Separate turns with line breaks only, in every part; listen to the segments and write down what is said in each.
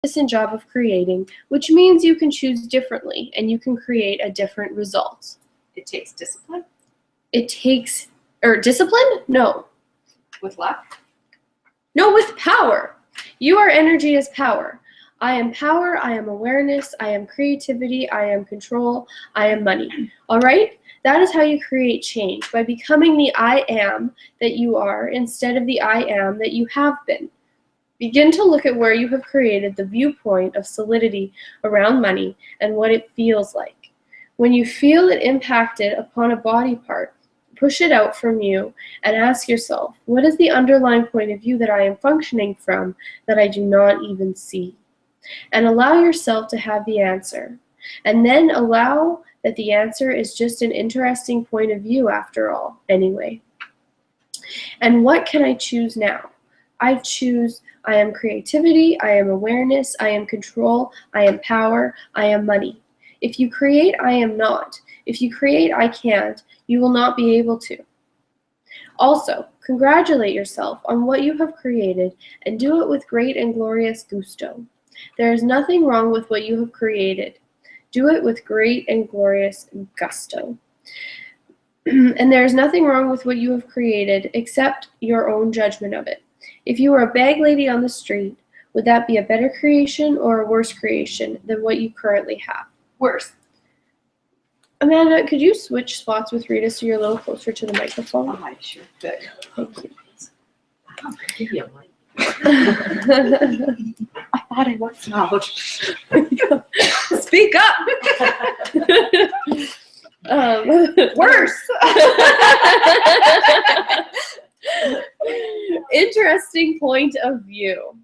magnificent job of creating, which means you can choose differently and you can create a different result.
It takes discipline.
It takes, discipline? No.
With luck?
No, with power. Your energy is power. I am power, I am awareness, I am creativity, I am control, I am money. All right? That is how you create change, by becoming the I am that you are instead of the I am that you have been. Begin to look at where you have created the viewpoint of solidity around money and what it feels like. When you feel it impacted upon a body part, push it out from you and ask yourself, what is the underlying point of view that I am functioning from that I do not even see? And allow yourself to have the answer. And then allow that the answer is just an interesting point of view after all, anyway. And what can I choose now? I choose I am creativity, I am awareness, I am control, I am power, I am money. If you create I am not, if you create I can't, you will not be able to. Also, congratulate yourself on what you have created and do it with great and glorious gusto. There is nothing wrong with what you have created. Do it with great and glorious gusto. And there is nothing wrong with what you have created except your own judgment of it. If you were a bag lady on the street, would that be a better creation or a worse creation than what you currently have?
Worse.
Amanda, could you switch spots with Rita so you're a little closer to the microphone?
Oh, I sure could.
Thank you.
I'll give you a mic.
I thought I was loud.
Speak up! Worse! Interesting point of view.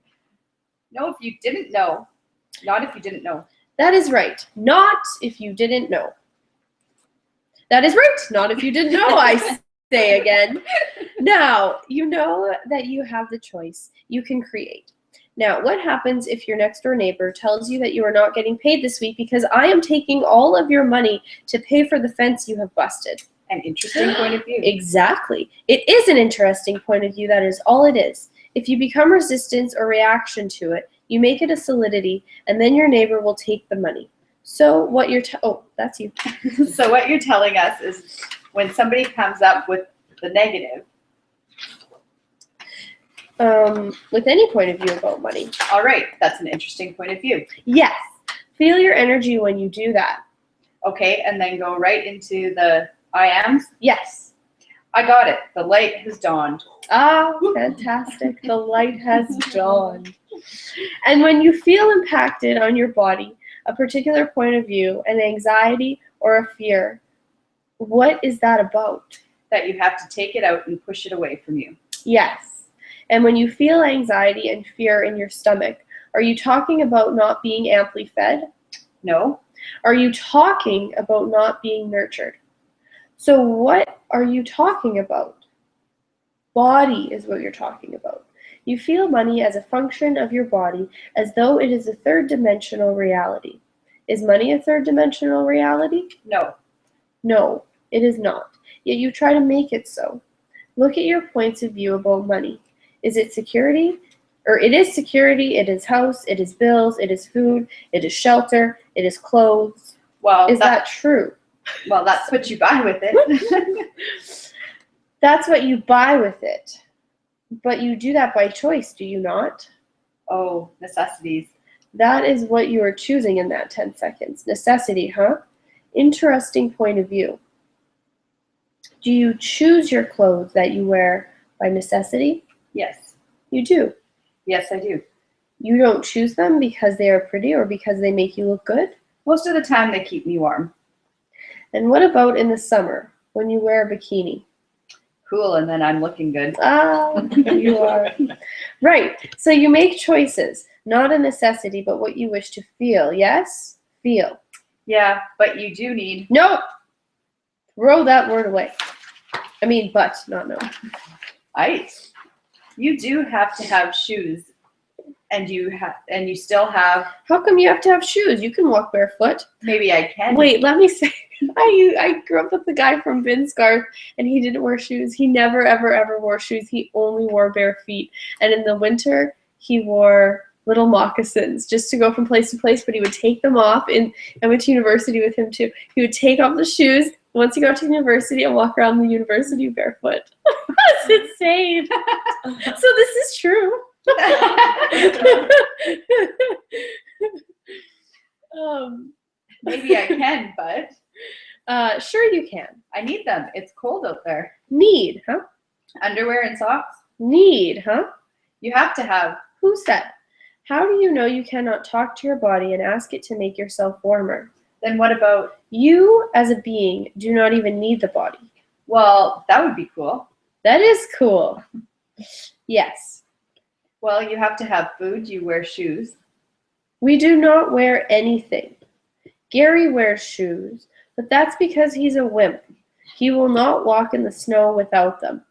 No, if you didn't know. Not if you didn't know.
That is right. Not if you didn't know. That is right. Not if you didn't know, I say again. Now, you know that you have the choice. You can create. Now, what happens if your next door neighbor tells you that you are not getting paid this week because I am taking all of your money to pay for the fence you have busted?
An interesting point of view.
Exactly. It is an interesting point of view. That is all it is. If you become resistance or reaction to it, you make it a solidity, and then your neighbor will take the money. So what you're that's you.
So what you're telling us is when somebody comes up with the negative.
With any point of view about money.
All right, that's an interesting point of view.
Yes. Feel your energy when you do that.
Okay, and then go right into the I ams.
Yes.
I got it. The light has dawned.
Ah, fantastic. The light has dawned. And when you feel impacted on your body, a particular point of view, an anxiety or a fear, what is that about?
That you have to take it out and push it away from you.
Yes. And when you feel anxiety and fear in your stomach, are you talking about not being amply fed?
No.
Are you talking about not being nurtured? So what are you talking about? Body is what you're talking about. You feel money as a function of your body as though it is a third-dimensional reality. Is money a third-dimensional reality?
No.
No, it is not. Yet you try to make it so. Look at your points of view about money. Is it security? Or it is security, it is house, it is bills, it is food, it is shelter, it is clothes.
Well,
Is that true?
Well, that's what you buy with it.
That's what you buy with it. But you do that by choice, do you not?
Oh, necessities.
That is what you are choosing in that 10 seconds. Necessity, huh? Interesting point of view. Do you choose your clothes that you wear by necessity?
Yes.
You do.
Yes, I do.
You don't choose them because they are pretty or because they make you look good?
Most of the time they keep me warm.
And what about in the summer when you wear a bikini?
Cool, and then I'm looking good.
Ah, you are. Right. So you make choices, not a necessity, but what you wish to feel. Yes? Feel.
Yeah, but you do need...
No! Throw that word away. I mean, but, not no.
Ice. You do have to have shoes, and you still have...
How come you have to have shoes? You can walk barefoot.
Maybe I can.
Wait, let me say, I grew up with the guy from Binscarth, and he didn't wear shoes. He never, ever, ever wore shoes. He only wore bare feet. And in the winter, he wore little moccasins just to go from place to place, but he would take them off. And I went to university with him too. He would take off the shoes once he got to university and walk around the university barefoot. That's insane. So this is true.
Maybe I can, but
sure you can.
I need them. It's cold out there.
Need, huh?
Underwear and socks.
Need, huh?
You have to have.
Who said? How do you know you cannot talk to your body and ask it to make yourself warmer?
Then what about?
You, as a being, do not even need the body.
Well, that would be cool.
That is cool. Yes.
Well, you have to have food. You wear shoes.
We do not wear anything. Gary wears shoes, but that's because he's a wimp. He will not walk in the snow without them.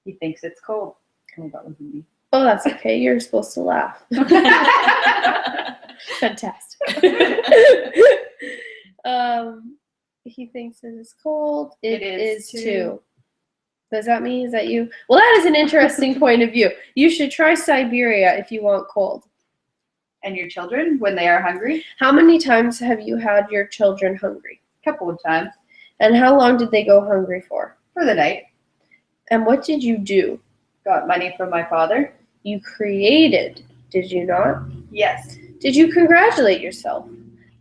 He thinks it's cold. Oh, that wasn't me.
Oh, that's okay. You're supposed to laugh. Fantastic. He thinks it is cold. It is too. Does that mean, is that you? Well, that is an interesting point of view. You should try Siberia if you want cold.
And your children, when they are hungry?
How many times have you had your children hungry?
A couple of times.
And how long did they go hungry for?
For the night.
And what did you do?
Got money from my father.
You created, did you not?
Yes.
Did you congratulate yourself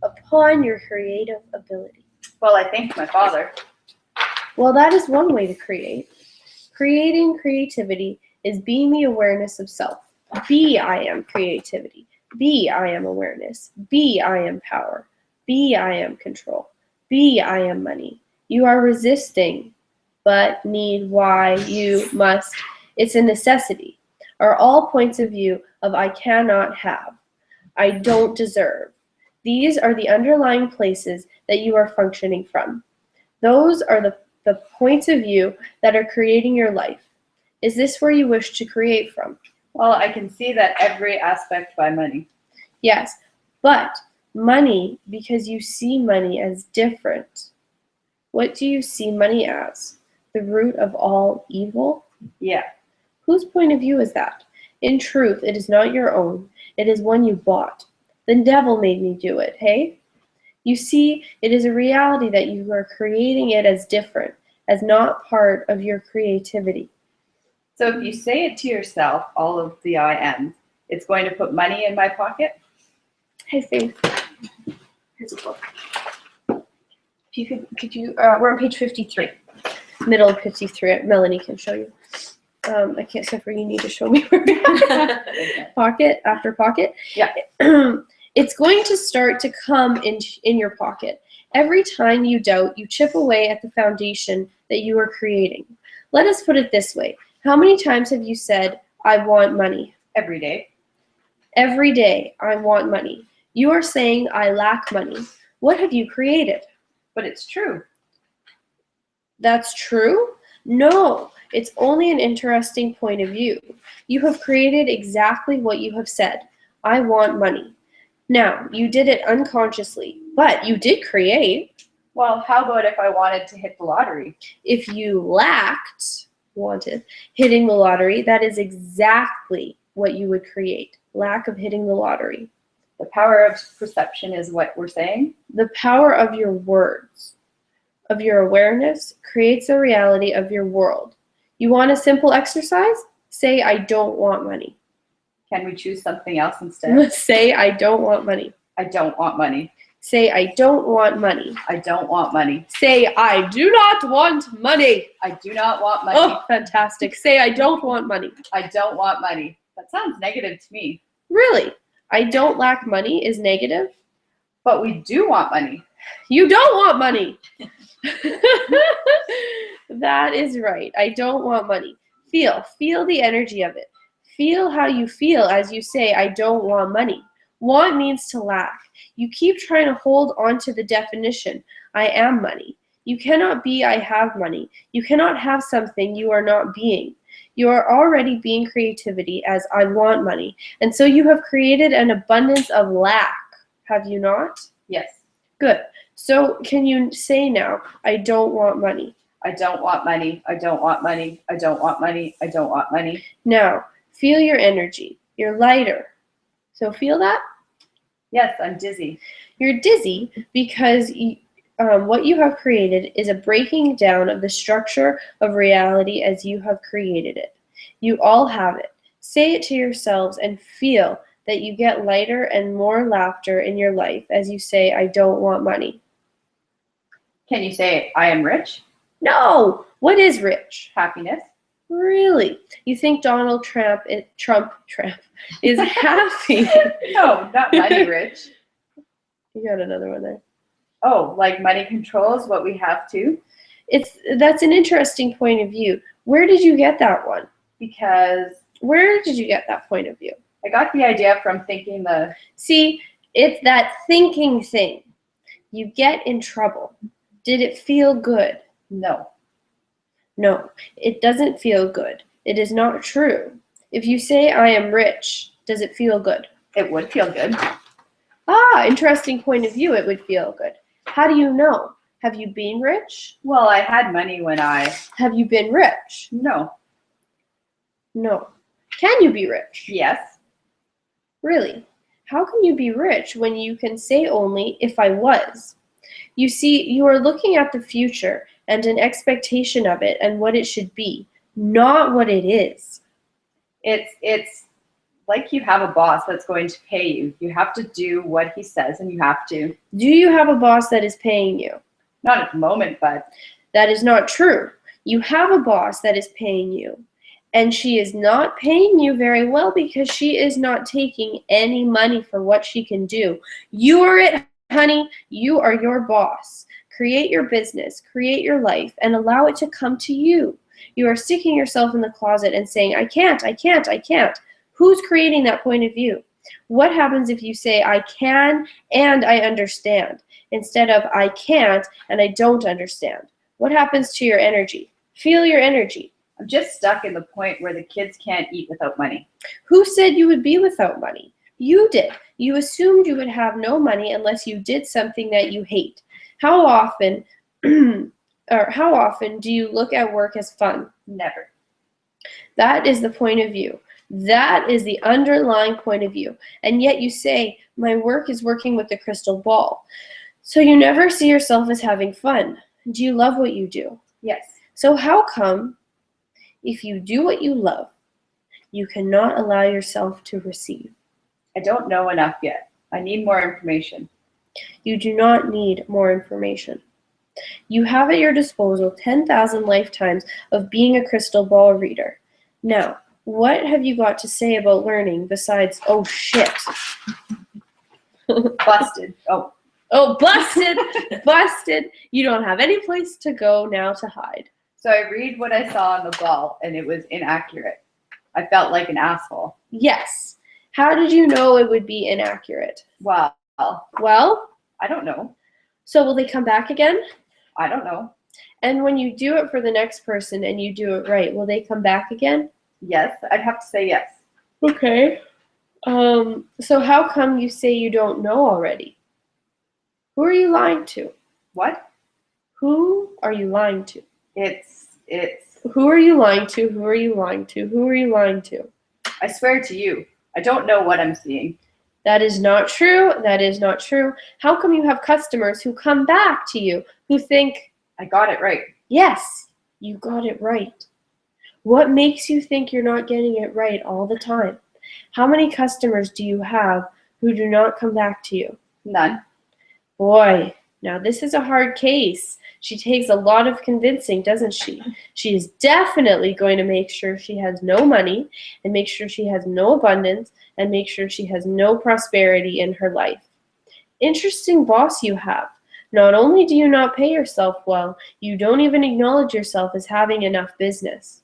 upon your creative ability?
Well, I thanked my father.
Well, that is one way to create. Creating creativity is being the awareness of self. Be, I am creativity. Be, I am awareness. Be, I am power. Be, I am control. Be, I am money. You are resisting, but, need, why, you, must. It's a necessity. Are all points of view of I cannot have. I don't deserve. These are the underlying places that you are functioning from. Those are the points of view that are creating your life. Is this where you wish to create from?
Well, I can see that every aspect by money.
Yes, but money, because you see money as different. What do you see money as? The root of all evil?
Yeah.
Whose point of view is that? In truth, it is not your own. It is one you bought. The devil made me do it, hey? You see, it is a reality that you are creating it as different, as not part of your creativity.
So if you say it to yourself, all of the I am, it's going to put money in my pocket?
Hey, Faith. Here's a book. If you could you, we're on page 53. Middle of 53. Melanie can show you. I can't suffer. You need to show me where we are. Pocket after pocket.
Yeah.
It's going to start to come in your pocket. Every time you doubt, you chip away at the foundation that you are creating. Let us put it this way. How many times have you said, I want money?
Every day.
Every day, I want money. You are saying, I lack money. What have you created?
But it's true.
That's true? No, it's only an interesting point of view. You have created exactly what you have said. I want money. Now, you did it unconsciously, but you did create.
Well, how about if I wanted to hit the lottery?
If you wanted hitting the lottery, that is exactly what you would create. Lack of hitting the lottery.
The power of perception is what we're saying.
The power of your words, of your awareness, creates a reality of your world. You want a simple exercise? Say, I don't want money.
Can we choose something else instead?
Say, I don't want money.
I don't want money.
Say, I don't want money.
I don't want money.
Say, I do not want money.
I do not want money.
Oh, fantastic. Say, I don't want money.
I don't want money. That sounds negative to me.
Really? I don't lack money is negative?
But we do want money.
You don't want money. That is right. I don't want money. Feel the energy of it. Feel how you feel as you say, I don't want money. Want means to lack. You keep trying to hold on to the definition, I am money. You cannot be, I have money. You cannot have something you are not being. You are already being creativity as I want money. And so you have created an abundance of lack, have you not?
Yes.
Good. So can you say now, I don't want money?
I don't want money. I don't want money. I don't want money. I don't want money.
Now, feel your energy. You're lighter. So feel that?
Yes, I'm dizzy.
You're dizzy because what you have created is a breaking down of the structure of reality as you have created it. You all have it. Say it to yourselves and feel that you get lighter and more laughter in your life as you say, I don't want money.
Can you say I am rich?
No! What is rich?
Happiness?
Really? You think Donald Trump is happy?
No, not money rich.
You got another one there.
Oh, like money controls what we have to?
That's an interesting point of view. Where did you get that one?
Because
Where did you get that point of view?
I got the idea from thinking
See, it's that thinking thing. You get in trouble. Did it feel good?
no.
No, it doesn't feel good. It is not true. If you say I am rich, does it feel good?
It would feel good.
Ah, interesting point of view. It would feel good. How do you know? Have you been rich?
Well, I had money when
Have you been rich?
no.
No. Can you be rich?
Yes.
Really? How can you be rich when you can say only, if I was? You see, you are looking at the future and an expectation of it and what it should be, not what it is.
It's like you have a boss that's going to pay you. You have to do what he says, and you have to.
Do you have a boss that is paying you?
Not at the moment, but
That is not true. You have a boss that is paying you, and she is not paying you very well because she is not taking any money for what she can do. You are it, honey. You are your boss. Create your business, create your life, and allow it to come to you. You are sticking yourself in the closet and saying, I can't, I can't, I can't. Who's creating that point of view? What happens if you say, I can and I understand, instead of I can't and I don't understand? What happens to your energy? Feel your energy.
I'm just stuck in the point where the kids can't eat without money.
Who said you would be without money? You did. You assumed you would have no money unless you did something that you hate. How often do you look at work as fun?
Never.
That is the point of view. That is the underlying point of view. And yet you say, my work is working with the crystal ball. So you never see yourself as having fun. Do you love what you do?
Yes.
So how come, if you do what you love, you cannot allow yourself to receive?
I don't know enough yet. I need more information.
You do not need more information. You have at your disposal 10,000 lifetimes of being a crystal ball reader. Now, what have you got to say about learning besides, oh shit?
Busted. Oh,
Oh, busted, busted. You don't have any place to go now to hide.
so I read what I saw on the ball, and it was inaccurate. I felt like an asshole.
Yes. How did you know it would be inaccurate?
Wow.
Well,
I don't know.
so will they come back again?
I don't know.
And when you do it for the next person and you do it right, will they come back again?
Yes, I'd have to say yes.
Okay. So how come you say you don't know already? Who are you lying to?
What?
Who are you lying to?
It's.
Who are you lying to? Who are you lying to? Who are you lying to?
I swear to you, I don't know what I'm seeing.
That is not true. That is not true. How come you have customers who come back to you who think,
I got it right.
yes, you got it right? What makes you think you're not getting it right all the time? How many customers do you have who do not come back to you?
None.
Boy, now this is a hard case. She takes a lot of convincing, doesn't she? She is definitely going to make sure she has no money and make sure she has no abundance and make sure she has no prosperity in her life. Interesting boss you have. Not only do you not pay yourself well, you don't even acknowledge yourself as having enough business.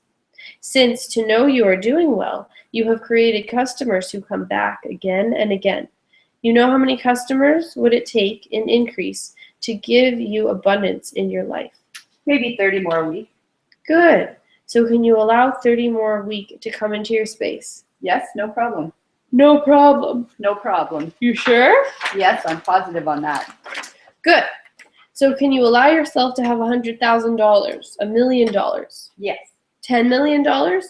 Since to know you are doing well, you have created customers who come back again and again. You know how many customers would it take in increase to give you abundance in your life?
Maybe 30 more a week.
Good. So can you allow 30 more a week to come into your space?
Yes, no problem.
No problem.
No problem.
You sure?
Yes, I'm positive on that.
Good. So can you allow yourself to have $100,000, $1 million,
Yes.
$10 million?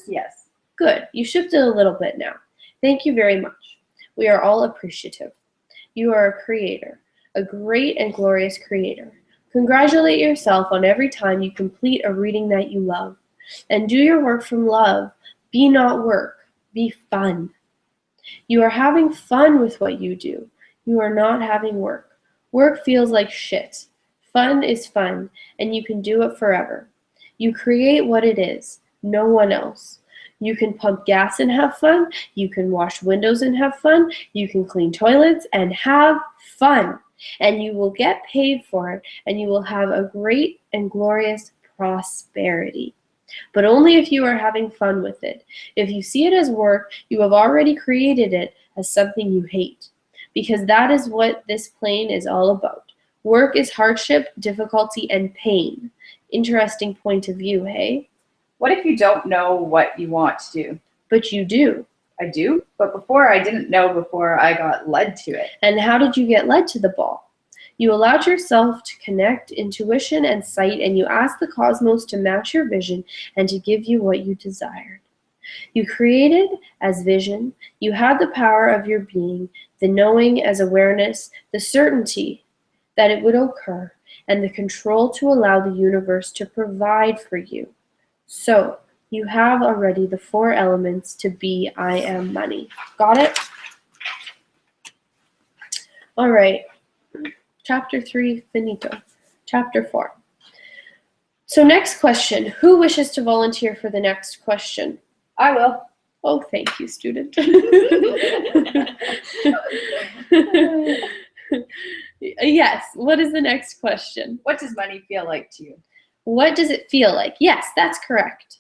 Yes.
Good. You shifted a little bit now. Thank you very much. We are all appreciative. You are a creator, a great and glorious creator. Congratulate yourself on every time you complete a reading that you love. And do your work from love. Be not work. Be fun. You are having fun with what you do. You are not having work. Work feels like shit. Fun is fun, and you can do it forever. You create what it is, no one else. You can pump gas and have fun. You can wash windows and have fun. You can clean toilets and have fun. And you will get paid for it, and you will have a great and glorious prosperity. But only if you are having fun with it. If you see it as work, you have already created it as something you hate. Because that is what this plane is all about. Work is hardship, difficulty, and pain. Interesting point of view, hey?
What if you don't know what you want to do?
But you do.
I do, but before I didn't know before I got led to it.
And how did you get led to the ball? You allowed yourself to connect intuition and sight, and you asked the cosmos to match your vision and to give you what you desired. You created as vision. You had the power of your being, the knowing as awareness, the certainty that it would occur, and the control to allow the universe to provide for you. So, you have already the 4 elements to be I am money. Got it? All right. Chapter 3, finito. Chapter 4. So next question. Who wishes to volunteer for the next question?
I will.
Oh, thank you, student. Yes. What is the next question?
What does money feel like to you?
What does it feel like? Yes, that's correct.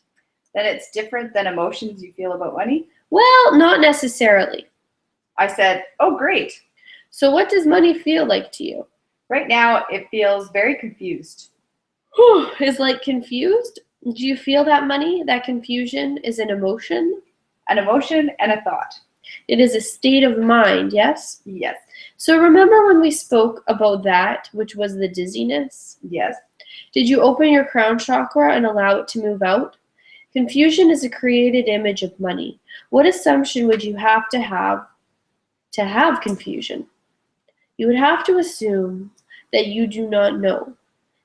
That it's different than emotions you feel about money?
Well, not necessarily.
I said, oh, great.
So what does money feel like to you?
Right now, it feels very confused.
Is like confused? Do you feel that money, that confusion is an emotion?
An emotion and a thought.
It is a state of mind, yes?
Yes.
So remember when we spoke about that, which was the dizziness?
Yes.
Did you open your crown chakra and allow it to move out? Confusion is a created image of money. What assumption would you have to have confusion? You would have to assume that you do not know.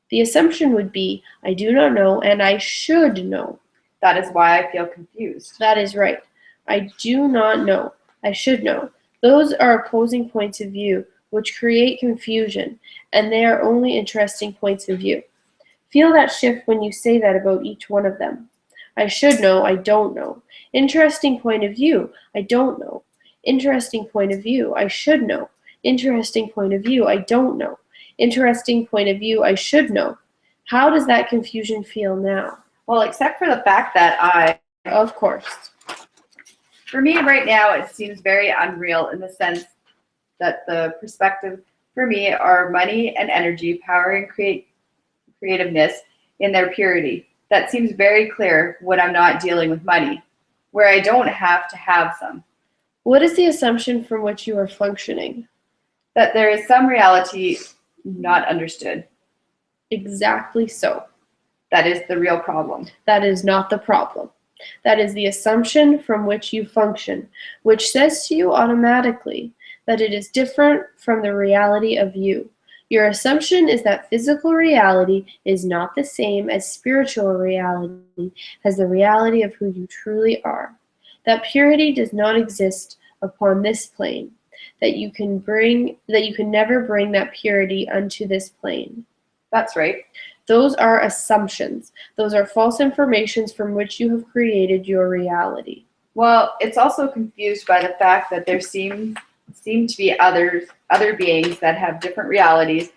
The assumption would be, I do not know and I should know.
That is why I feel confused.
That is right. I do not know. I should know. Those are opposing points of view which create confusion, and they are only interesting points of view. Feel that shift when you say that about each one of them. I should know, I don't know. Interesting point of view, I don't know. Interesting point of view, I should know. Interesting point of view, I don't know. Interesting point of view, I should know. How does that confusion feel now?
Well, except for the fact that
Of course.
for me right now, it seems very unreal in the sense that the perspective for me are money and energy, power and creativeness in their purity. That seems very clear when I'm not dealing with money, where I don't have to have some.
What is the assumption from which you are functioning?
That there is some reality not understood.
Exactly so.
That is the real problem.
That is not the problem. That is the assumption from which you function, which says to you automatically that it is different from the reality of you. Your assumption is that physical reality is not the same as spiritual reality, as the reality of who you truly are. That purity does not exist upon this plane, that you can never bring that purity unto this plane.
That's right.
Those are assumptions. Those are false informations from which you have created your reality.
Well, it's also confused by the fact that there seem to be other beings that have different realities,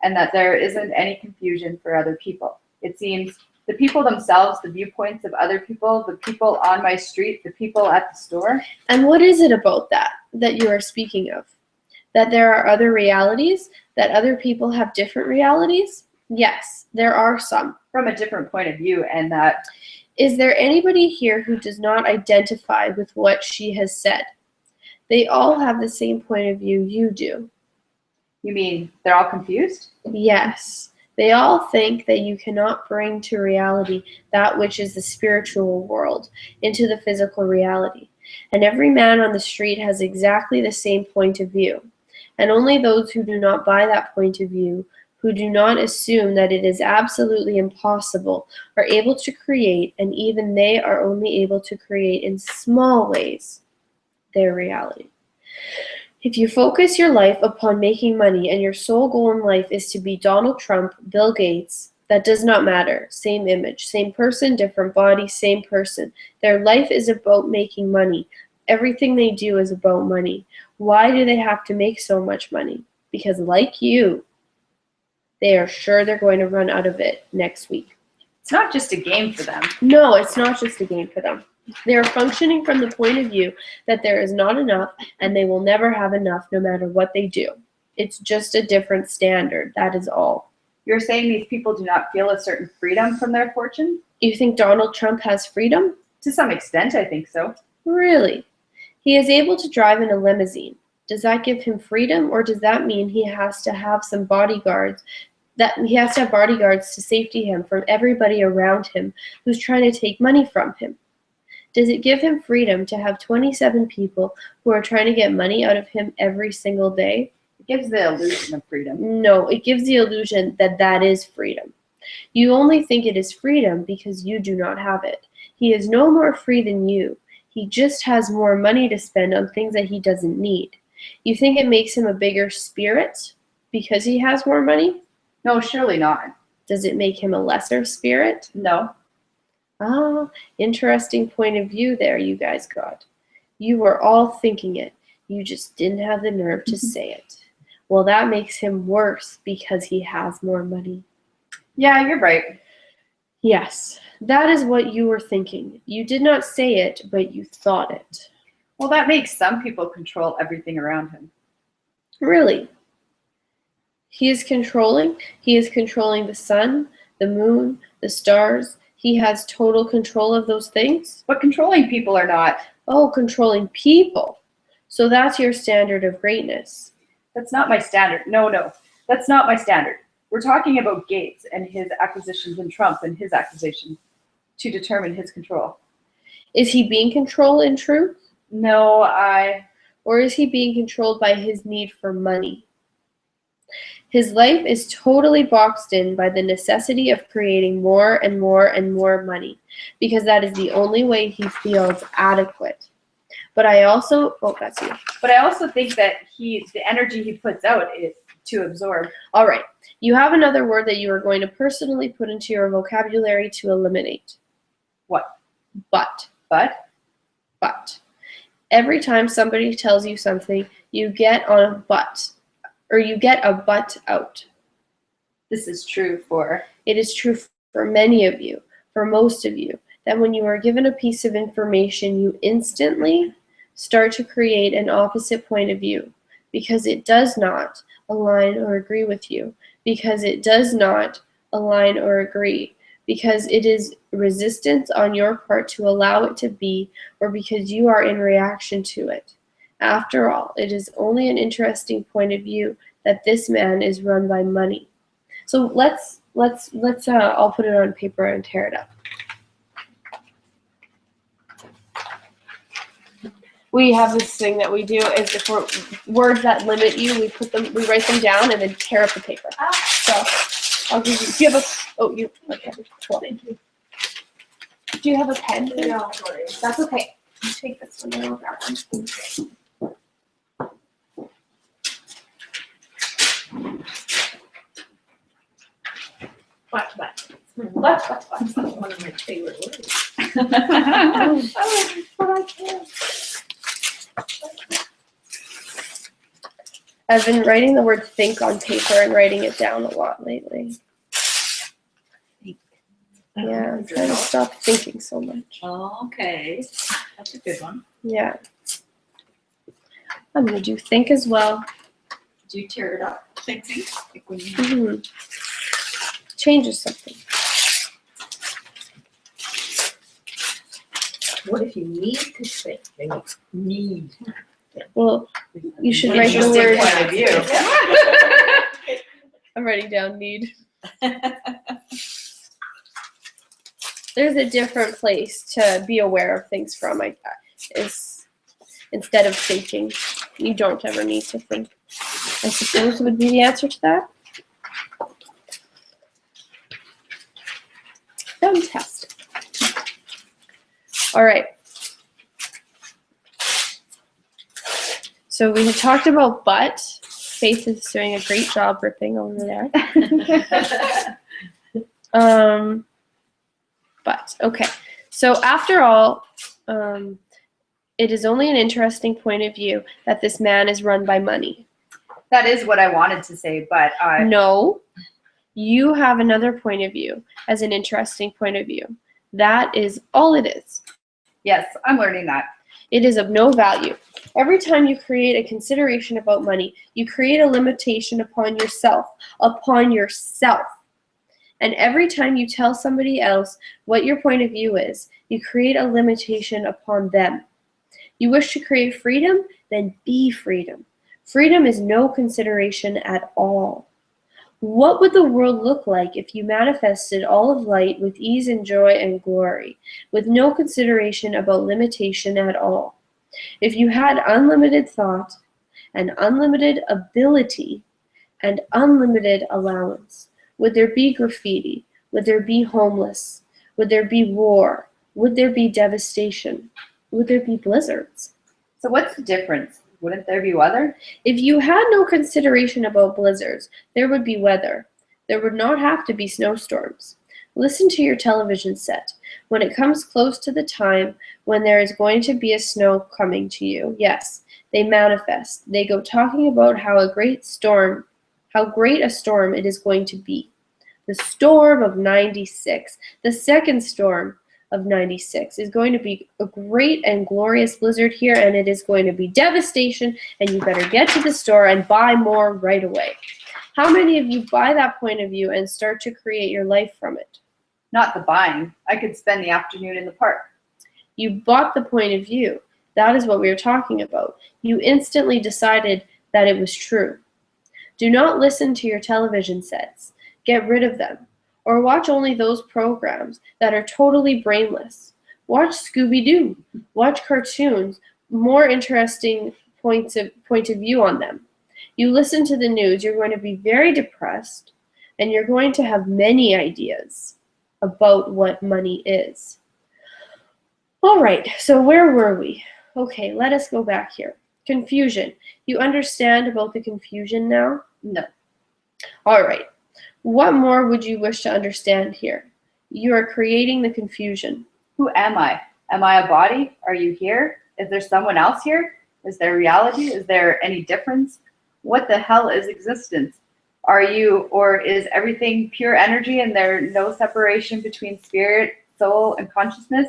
and that there isn't any confusion for other people. It seems the people themselves, the viewpoints of other people, the people on my street, the people at the store.
And what is it about that you are speaking of? That there are other realities? That other people have different realities? Yes, there are some.
From a different point of view, and that...
Is there anybody here who does not identify with what she has said? They all have the same point of view you do.
You mean they're all confused?
Yes. They all think that you cannot bring to reality that which is the spiritual world into the physical reality. And every man on the street has exactly the same point of view. And only those who do not buy that point of view, who do not assume that it is absolutely impossible, are able to create, and even they are only able to create in small ways, their reality. If you focus your life upon making money and your sole goal in life is to be Donald Trump, Bill Gates, that does not matter. Same image, same person, different body, same person. Their life is about making money. Everything they do is about money. Why do they have to make so much money? Because like you, they are sure they're going to run out of it next week.
It's not just a game for them.
No, it's not just a game for them. They are functioning from the point of view that there is not enough and they will never have enough no matter what they do. It's just a different standard. That is all.
You're saying these people do not feel a certain freedom from their fortune?
You think Donald Trump has freedom?
To some extent, I think so.
Really? He is able to drive in a limousine. Does that give him freedom, or does that mean he has to have some bodyguards? That he has to have bodyguards to safety him from everybody around him who's trying to take money from him? Does it give him freedom to have 27 people who are trying to get money out of him every single day?
It gives the illusion of freedom.
No, it gives the illusion that that is freedom. You only think it is freedom because you do not have it. He is no more free than you. He just has more money to spend on things that he doesn't need. You think it makes him a bigger spirit because he has more money?
No, surely not.
Does it make him a lesser spirit?
No.
Ah, interesting point of view there you guys got. You were all thinking it. You just didn't have the nerve to say it. Well, that makes him worse because he has more money.
Yeah, you're right.
Yes, that is what you were thinking. You did not say it, but you thought it.
Well, that makes some people control everything around him.
Really? He is controlling. He is controlling the sun, the moon, the stars. He has total control of those things.
But controlling people are not.
Oh, controlling people. So that's your standard of greatness.
That's not my standard. No. That's not my standard. We're talking about Gates and his acquisitions and Trump and his acquisitions to determine his control.
Is he being controlled in truth?
No,
Or is he being controlled by his need for money? His life is totally boxed in by the necessity of creating more and more and more money, because that is the only way he feels adequate. But I also, that's you.
But I also think that the energy he puts out is to absorb.
All right. You have another word that you are going to personally put into your vocabulary to eliminate.
What?
But.
But?
But. Every time somebody tells you something, you get on a but, or you get a but out.
This is true for...
It is true for many of you, for most of you, that when you are given a piece of information, you instantly start to create an opposite point of view, because it does not align or agree with you, because it does not align or agree, because it is resistance on your part to allow it to be, or because you are in reaction to it. After all, it is only an interesting point of view that this man is run by money. So let's I'll put it on paper and tear it up. We have this thing that we do is if we're words that limit you, we write them down and then tear up the paper. So I'll give you. Do you have a? Oh, you. Okay. Cool. Thank you. Do you have a pen?
No, sorry.
That's okay. You take this one. I'll grab one.
But.
What?
One of my favorite words.
Oh, but I can't. I've been writing the word think on paper and writing it down a lot lately. Yeah, I'm trying to stop thinking so much.
Oh, okay. That's a good one.
Yeah. I'm going to do think as well.
Do you tear it up? Thinking? Like when you...
Mm-hmm. Changes something.
What if you need to think? They need.
Well, you should write the
Interesting
word.
point of view.
I'm writing down need. There's a different place to be aware of things from. Is instead of thinking. You don't ever need to think, I suppose, would be the answer to that. Fantastic. All right. So we had talked about but. Faith is doing a great job ripping over there. But, okay. So after all, it is only an interesting point of view that this man is run by money.
That is what I wanted to say, but
No, you have another point of view as an interesting point of view. That is all it is.
yes, I'm learning that.
It is of no value. Every time you create a consideration about money, you create a limitation upon yourself, And every time you tell somebody else what your point of view is, you create a limitation upon them. You wish to create freedom? Then be freedom. Freedom is no consideration at all. What would the world look like if you manifested all of light with ease and joy and glory, with no consideration about limitation at all? If you had unlimited thought and unlimited ability and unlimited allowance, would there be graffiti? Would there be homeless? Would there be war? Would there be devastation? Would there be blizzards?
So what's the difference? Wouldn't there be weather?
If you had no consideration about blizzards, there would be weather. There would not have to be snowstorms. Listen to your television set. When it comes close to the time when there is going to be a snow coming to you, yes, they manifest. They go talking about how great a storm it is going to be. The storm of 96, the second storm of 96 is going to be a great and glorious blizzard here, and it is going to be devastation, and you better get to the store and buy more right away. How many of you buy that point of view and start to create your life from it?
Not the buying. I could spend the afternoon in the park.
You bought the point of view. That is what we were talking about. You instantly decided that it was true. Do not listen to your television sets. Get rid of them. Or watch only those programs that are totally brainless. Watch Scooby-Doo. Watch cartoons. More interesting point of view on them. You listen to the news, you're going to be very depressed, and you're going to have many ideas about what money is. All right, so where were we? Okay, let us go back here. Confusion. You understand about the confusion now?
No.
All right. What more would you wish to understand here? You are creating the confusion.
Who am I? Am I a body? Are you here? Is there someone else here? Is there reality? Is there any difference? What the hell is existence? Are you, or is everything pure energy and there's no separation between spirit, soul, and consciousness?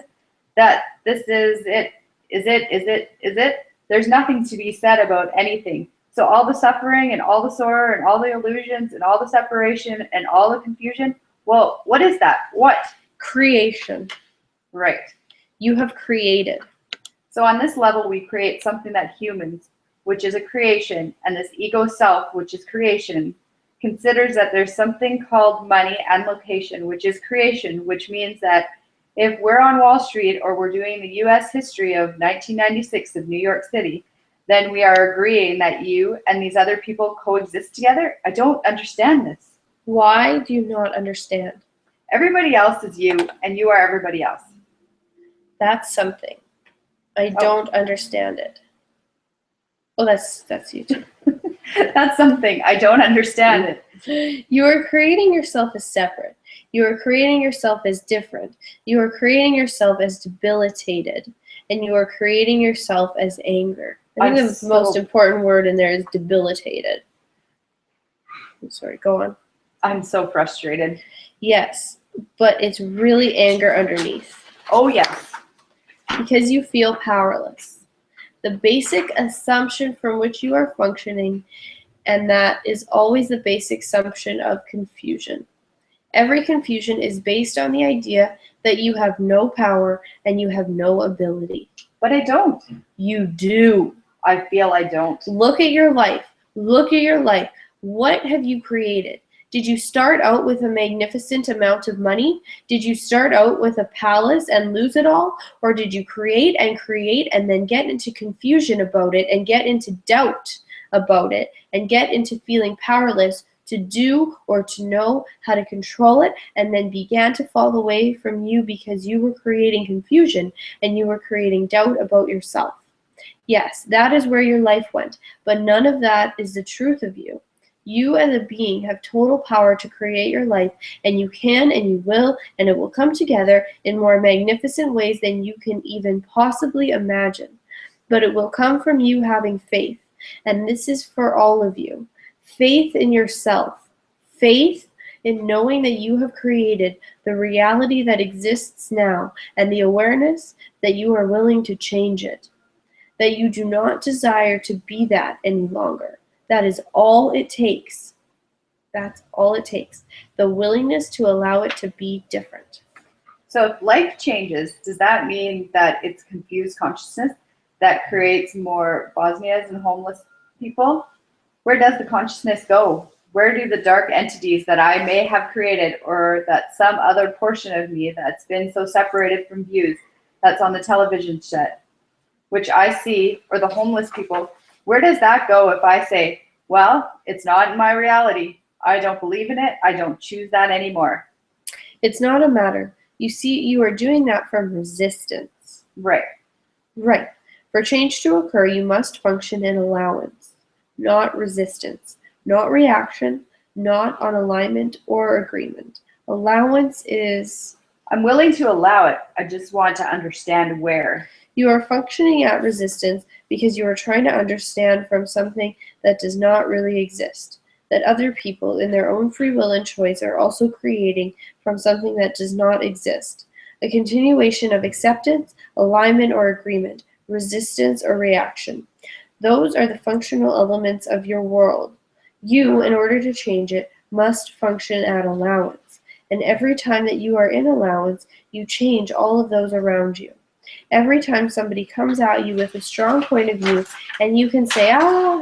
That this is it? Is it? There's nothing to be said about anything. So all the suffering and all the sorrow and all the illusions and all the separation and all the confusion, well, what is that? What?
Creation.
Right.
You have created.
So on this level, we create something that humans, which is a creation, and this ego self, which is creation, considers that there's something called money and location, which is creation, which means that if we're on Wall Street or we're doing the U.S. history of 1996 of New York City, then we are agreeing that you and these other people coexist together. I don't understand this.
Why do you not understand?
Everybody else is you, and you are everybody else.
That's something. I don't understand it. Oh, that's you too.
That's something. I don't understand it.
You are creating yourself as separate. You are creating yourself as different. You are creating yourself as debilitated. And you are creating yourself as anger. I think the most important word in there is debilitated. I'm sorry, go on.
I'm so frustrated.
Yes, but it's really anger underneath.
Oh, yes.
Because you feel powerless. The basic assumption from which you are functioning, and that is always the basic assumption of confusion. Every confusion is based on the idea that you have no power and you have no ability.
But I don't.
You do.
I feel I don't.
Look at your life. Look at your life. What have you created? Did you start out with a magnificent amount of money? Did you start out with a palace and lose it all? Or did you create and then get into confusion about it and get into doubt about it and get into feeling powerless to do or to know how to control it, and then began to fall away from you because you were creating confusion and you were creating doubt about yourself? Yes, that is where your life went, but none of that is the truth of you. You as a being have total power to create your life, and you can and you will, and it will come together in more magnificent ways than you can even possibly imagine. But it will come from you having faith, and this is for all of you. Faith in yourself, faith in knowing that you have created the reality that exists now, and the awareness that you are willing to change it, that you do not desire to be that any longer. That is all it takes. That's all it takes. The willingness to allow it to be different.
So if life changes, does that mean that it's confused consciousness that creates more Bosnians and homeless people? Where does the consciousness go? Where do the dark entities that I may have created, or that some other portion of me that's been so separated from views, that's on the television set, which I see, or the homeless people, where does that go if I say, well, it's not in my reality. I don't believe in it. I don't choose that anymore.
It's not a matter. You see, you are doing that from resistance.
Right.
Right. For change to occur, you must function in allowance, not resistance, not reaction, not on alignment or agreement. Allowance is...
I'm willing to allow it. I just want to understand where.
You are functioning at resistance because you are trying to understand from something that does not really exist, that other people in their own free will and choice are also creating from something that does not exist. A continuation of acceptance, alignment or agreement, resistance or reaction. Those are the functional elements of your world. You, in order to change it, must function at allowance. And every time that you are in allowance, you change all of those around you. Every time somebody comes at you with a strong point of view, and you can say,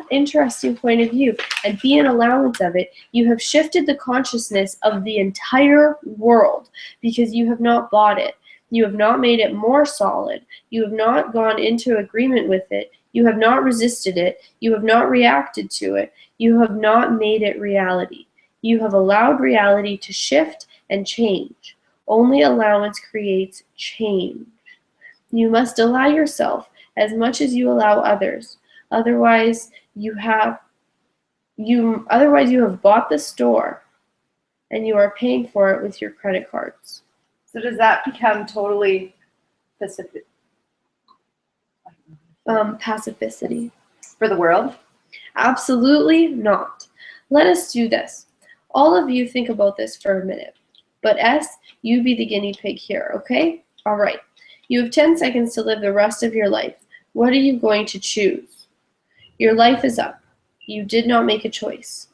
interesting point of view, and be in allowance of it, you have shifted the consciousness of the entire world because you have not bought it. You have not made it more solid. You have not gone into agreement with it. You have not resisted it. You have not reacted to it. You have not made it reality. You have allowed reality to shift and change. Only allowance creates change. You must allow yourself as much as you allow others. Otherwise, you have bought the store, and you are paying for it with your credit cards.
So does that become totally pacific?
Pacificity.
For the world?
Absolutely not. Let us do this. All of you think about this for a minute. But S, you be the guinea pig here, okay? All right. You have 10 seconds to live the rest of your life. What are you going to choose? Your life is up. You did not make a choice.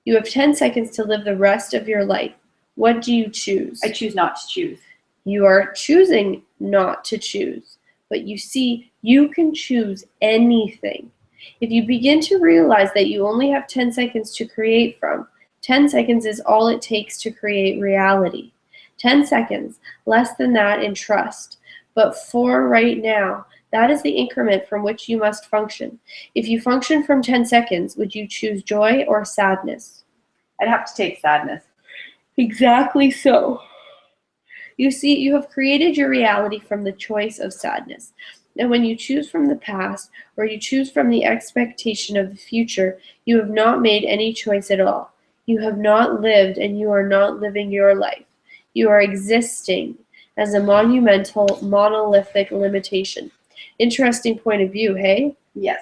You have 10 seconds to live the rest of your life. What do you choose?
I choose not to choose.
You are choosing not to choose. But you see, you can choose anything. If you begin to realize that you only have 10 seconds to create from, 10 seconds is all it takes to create reality. 10 seconds, less than that in trust. But for right now, that is the increment from which you must function. If you function from 10 seconds, would you choose joy or sadness?
I'd have to take sadness.
Exactly so. You see, you have created your reality from the choice of sadness. And when you choose from the past, or you choose from the expectation of the future, you have not made any choice at all. You have not lived, and you are not living your life. You are existing as a monumental, monolithic limitation. Interesting point of view, hey?
Yes.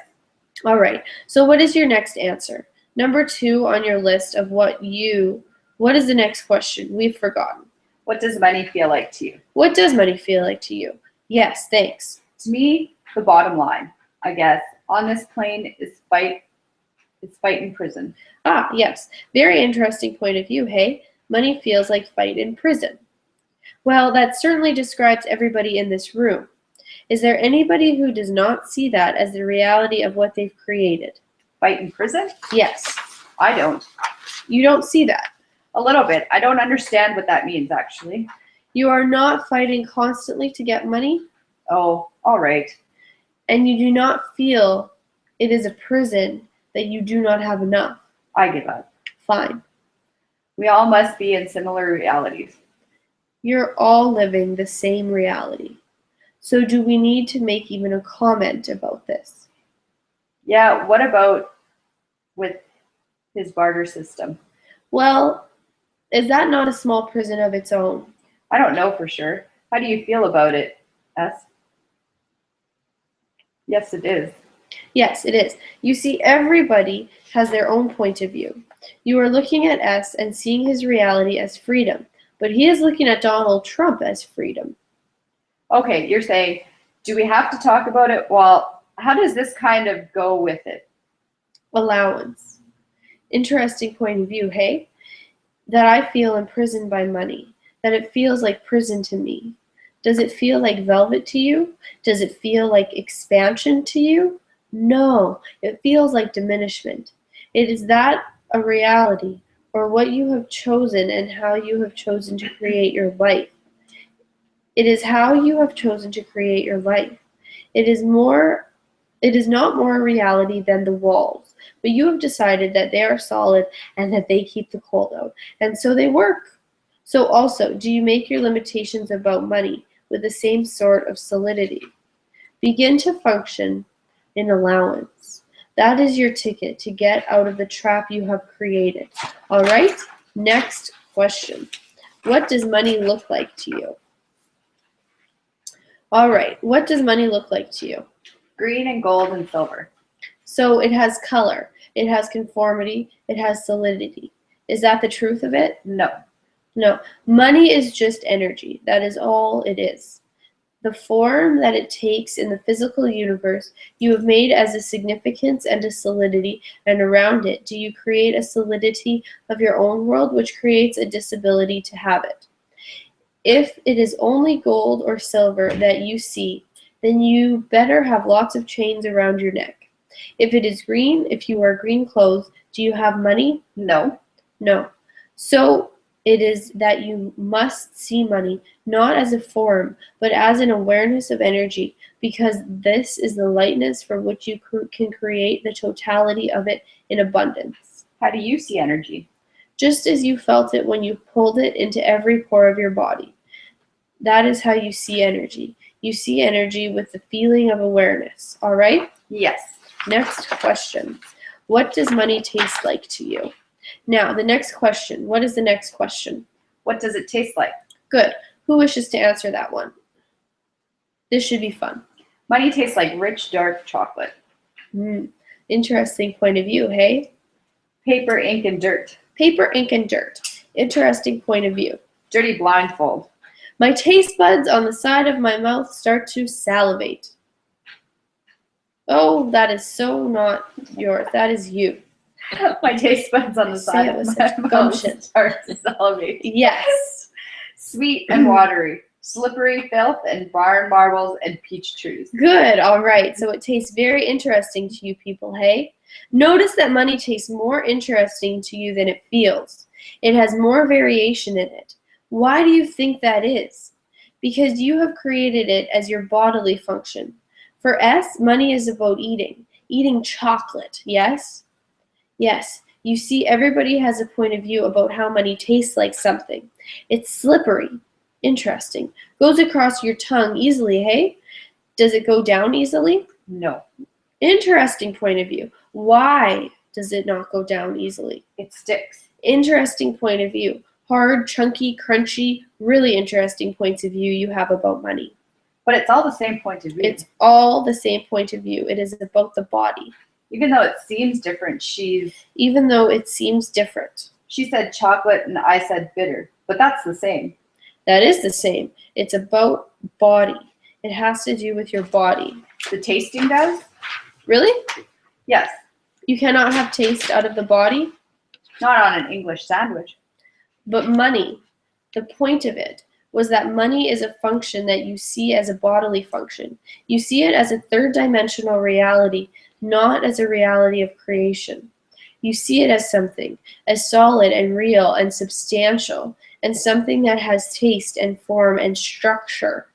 All right, so what is your next answer? Number 2 on your list of what is the next question? We've forgotten.
What does money feel like to you?
What does money feel like to you? Yes, thanks.
To me, the bottom line, I guess, on this plane is fight in prison.
Yes, very interesting point of view, hey? Money feels like fight in prison. Well, that certainly describes everybody in this room. Is there anybody who does not see that as the reality of what they've created?
Fight in prison?
Yes.
I don't.
You don't see that.
A little bit. I don't understand what that means, actually.
You are not fighting constantly to get money,
Oh, all right.
and you do not feel it is a prison that you do not have enough.
I give up.
Fine.
We all must be in similar realities.
You're all living the same reality. So do we need to make even a comment about this?
Yeah, what about with his barter system?
Well, is that not a small prison of its own?
I don't know for sure. How do you feel about it, S? Yes, it is.
Yes, it is. You see, everybody has their own point of view. You are looking at S and seeing his reality as freedom, but he is looking at Donald Trump as freedom.
Okay, you're saying, do we have to talk about it? Well, how does this kind of go with it?
Allowance. Interesting point of view, hey? That I feel imprisoned by money, that it feels like prison to me. Does it feel like velvet to you? Does it feel like expansion to you? No, it feels like diminishment. It is that a reality, or what you have chosen and how you have chosen to create your life. It is how you have chosen to create your life. It is not more a reality than the walls, but you have decided that they are solid and that they keep the cold out, and so they work. So also, do you make your limitations about money with the same sort of solidity? Begin to function in allowance. That is your ticket to get out of the trap you have created. All right, next question. What does money look like to you? All right, what does money look like to you?
Green and gold and silver.
So it has color, it has conformity, it has solidity. Is that the truth of it?
No.
No. Money is just energy. That is all it is. The form that it takes in the physical universe you have made as a significance and a solidity, and around it do you create a solidity of your own world which creates a disability to have it. If it is only gold or silver that you see, then you better have lots of chains around your neck. If it is green, if you wear green clothes, do you have money?
No.
No. So it is that you must see money not as a form, but as an awareness of energy, because this is the lightness for which you can create the totality of it in abundance.
How do you see energy?
Just as you felt it when you pulled it into every pore of your body. That is how you see energy. You see energy with the feeling of awareness. All right?
Yes.
Next question. What does money taste like to you? Now, the next question. What is the next question?
What does it taste like?
Good. Who wishes to answer that one? This should be fun.
Money tastes like rich, dark chocolate.
Interesting point of view, hey?
Paper, ink, and dirt.
Paper, ink, and dirt. Interesting point of view.
Dirty blindfold.
My taste buds on the side of my mouth start to salivate. Oh, that is so not yours. That is you.
My taste buds on the
Say
side
it
of
with
my
such
mouth
gumption.
start to salivate.
Yes.
Sweet and watery. Slippery filth and barn marbles and peach trees.
Good. All right. So it tastes very interesting to you people, hey? Notice that money tastes more interesting to you than it feels. It has more variation in it. Why do you think that is? Because you have created it as your bodily function. For S, money is about eating. Eating chocolate, yes? Yes. You see, everybody has a point of view about how money tastes like something. It's slippery. Interesting. Goes across your tongue easily, hey? Does it go down easily?
No.
Interesting point of view. Why does it not go down easily?
It sticks.
Interesting point of view. Hard, chunky, crunchy, really interesting points of view you have about money.
But it's all the same point of view.
It's all the same point of view. It is about the body.
Even though it seems different,
Even though it seems different.
she said chocolate and I said bitter. But that's the same.
That is the same. It's about body. It has to do with your body.
The tasting does?
Really?
Yes.
You cannot have taste out of the body?
Not on an English sandwich.
But money, the point of it was that money is a function that you see as a bodily function. You see it as a third dimensional reality, not as a reality of creation. You see it as solid and real and substantial, and something that has taste and form and structure.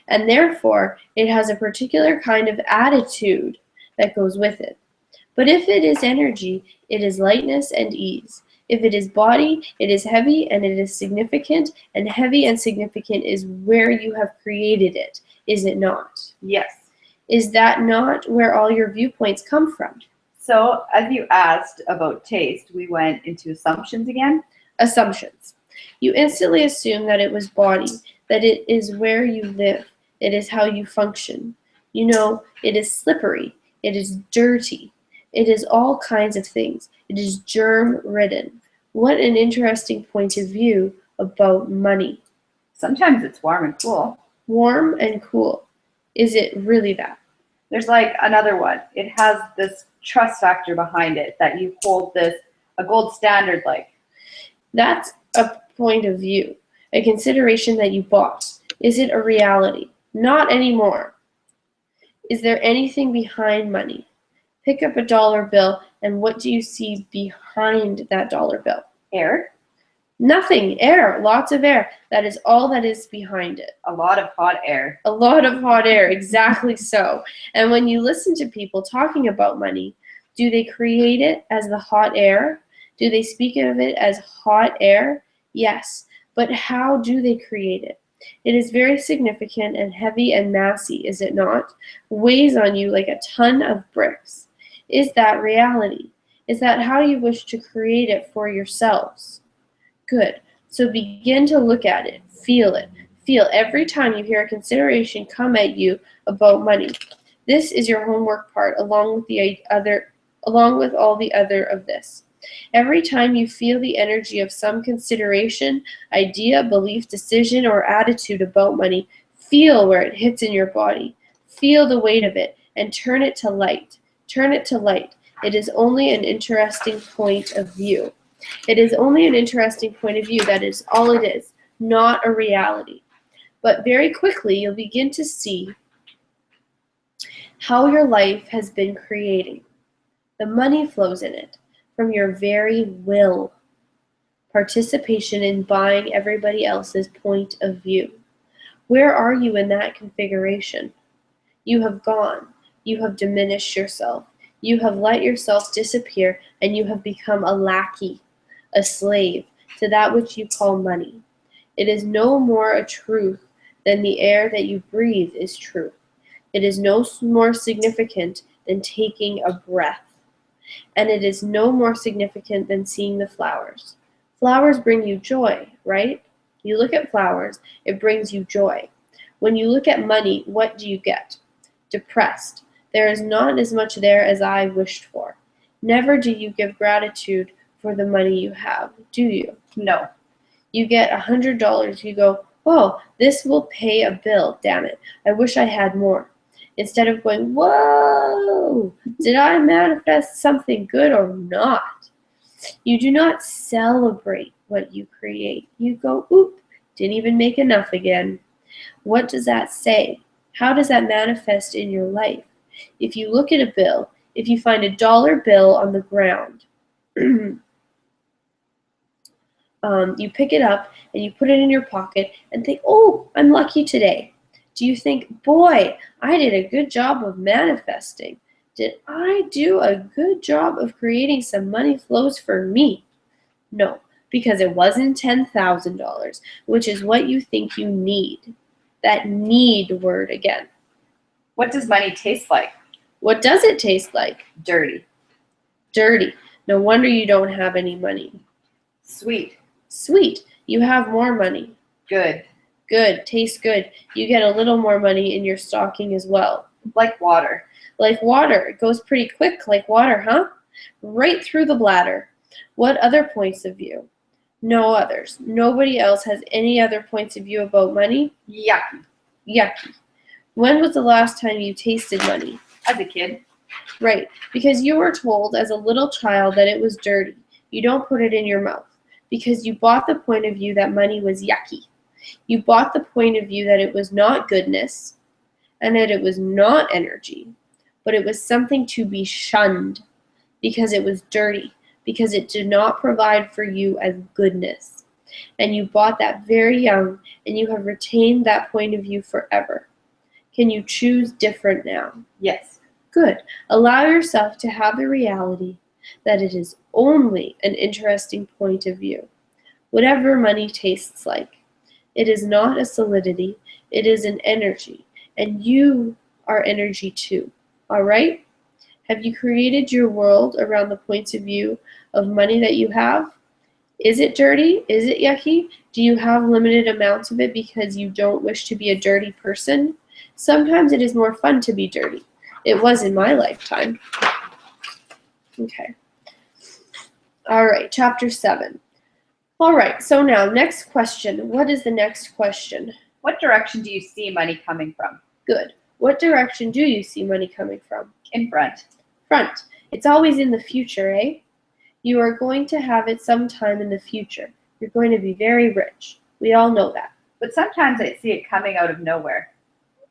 And therefore, it has a particular kind of attitude that goes with it. But if it is energy, it is lightness and ease. If it is body, it is heavy and it is significant, and heavy and significant is where you have created it, is it not?
Yes.
Is that not where all your viewpoints come from?
So, as you asked about taste, we went into assumptions again.
Assumptions. You instantly assume that it was body, that it is where you live, it is how you function. You know, it is slippery, it is dirty, it is all kinds of things. It is germ-ridden. What an interesting point of view about money.
Sometimes it's warm and cool.
Warm and cool. Is it really that?
There's like another one. It has this trust factor behind it that you hold this a gold standard like.
That's a point of view, a consideration that you bought. Is it a reality? Not anymore. Is there anything behind money? Pick up a dollar bill, and what do you see behind that dollar bill?
Air.
Nothing. Air. Lots of air. That is all that is behind it.
A lot of hot air.
A lot of hot air. Exactly so. And when you listen to people talking about money, do they create it as the hot air? Do they speak of it as hot air? Yes. But how do they create it? It is very significant and heavy and massy, is it not? Weighs on you like a ton of bricks. Is that reality? Is that how you wish to create it for yourselves? Good. So begin to look at it. Feel it. Feel every time you hear a consideration come at you about money. This is your homework part, along with all the other of this. Every time you feel the energy of some consideration, idea, belief, decision, or attitude about money, feel where it hits in your body. Feel the weight of it and turn it to light. Turn it to light. It is only an interesting point of view. It is only an interesting point of view. That is all it is, not a reality. But very quickly, you'll begin to see how your life has been creating. The money flows in it from your very will. Participation in buying everybody else's point of view. Where are you in that configuration? You have gone. You have diminished yourself. You have let yourself disappear, and you have become a lackey, a slave to that which you call money. It is no more a truth than the air that you breathe is true. It is no more significant than taking a breath. And it is no more significant than seeing the flowers. Flowers bring you joy, right? You look at flowers, it brings you joy. When you look at money, what do you get? Depressed. There is not as much there as I wished for. Never do you give gratitude for the money you have, do you?
No.
You get $100, you go, oh, this will pay a bill, damn it. I wish I had more. Instead of going, whoa, did I manifest something good or not? You do not celebrate what you create. You go, oop, didn't even make enough again. What does that say? How does that manifest in your life? If you look at a bill, if you find a dollar bill on the ground, you pick it up and you put it in your pocket and think, oh, I'm lucky today. Do you think, boy, I did a good job of manifesting? Did I do a good job of creating some money flows for me? No, because it wasn't $10,000, which is what you think you need. That need word again.
What does money taste like?
What does it taste like?
Dirty.
Dirty. No wonder you don't have any money.
Sweet.
Sweet. You have more money.
Good.
Good. Tastes good. You get a little more money in your stocking as well.
Like water.
Like water. It goes pretty quick like water, huh? Right through the bladder. What other points of view? No others. Nobody else has any other points of view about money?
Yucky.
Yucky. When was the last time you tasted money?
As a kid.
Right, because you were told as a little child that it was dirty. You don't put it in your mouth because you bought the point of view that money was yucky. You bought the point of view that it was not goodness and that it was not energy, but it was something to be shunned because it was dirty, because it did not provide for you as goodness. And you bought that very young, and you have retained that point of view forever. Can you choose different now?
Yes.
Good. Allow yourself to have the reality that it is only an interesting point of view. Whatever money tastes like. It is not a solidity, it is an energy, and you are energy too. All right? Have you created your world around the points of view of money that you have? Is it dirty? Is it yucky? Do you have limited amounts of it because you don't wish to be a dirty person? Sometimes it is more fun to be dirty. It was in my lifetime. Okay. All right, chapter 7. All right, so now next question. What is the next question?
What direction do you see money coming from?
Good. What direction do you see money coming from?
In front.
Front. It's always in the future, eh? You are going to have it sometime in the future. You're going to be very rich. We all know that.
But sometimes I see it coming out of nowhere.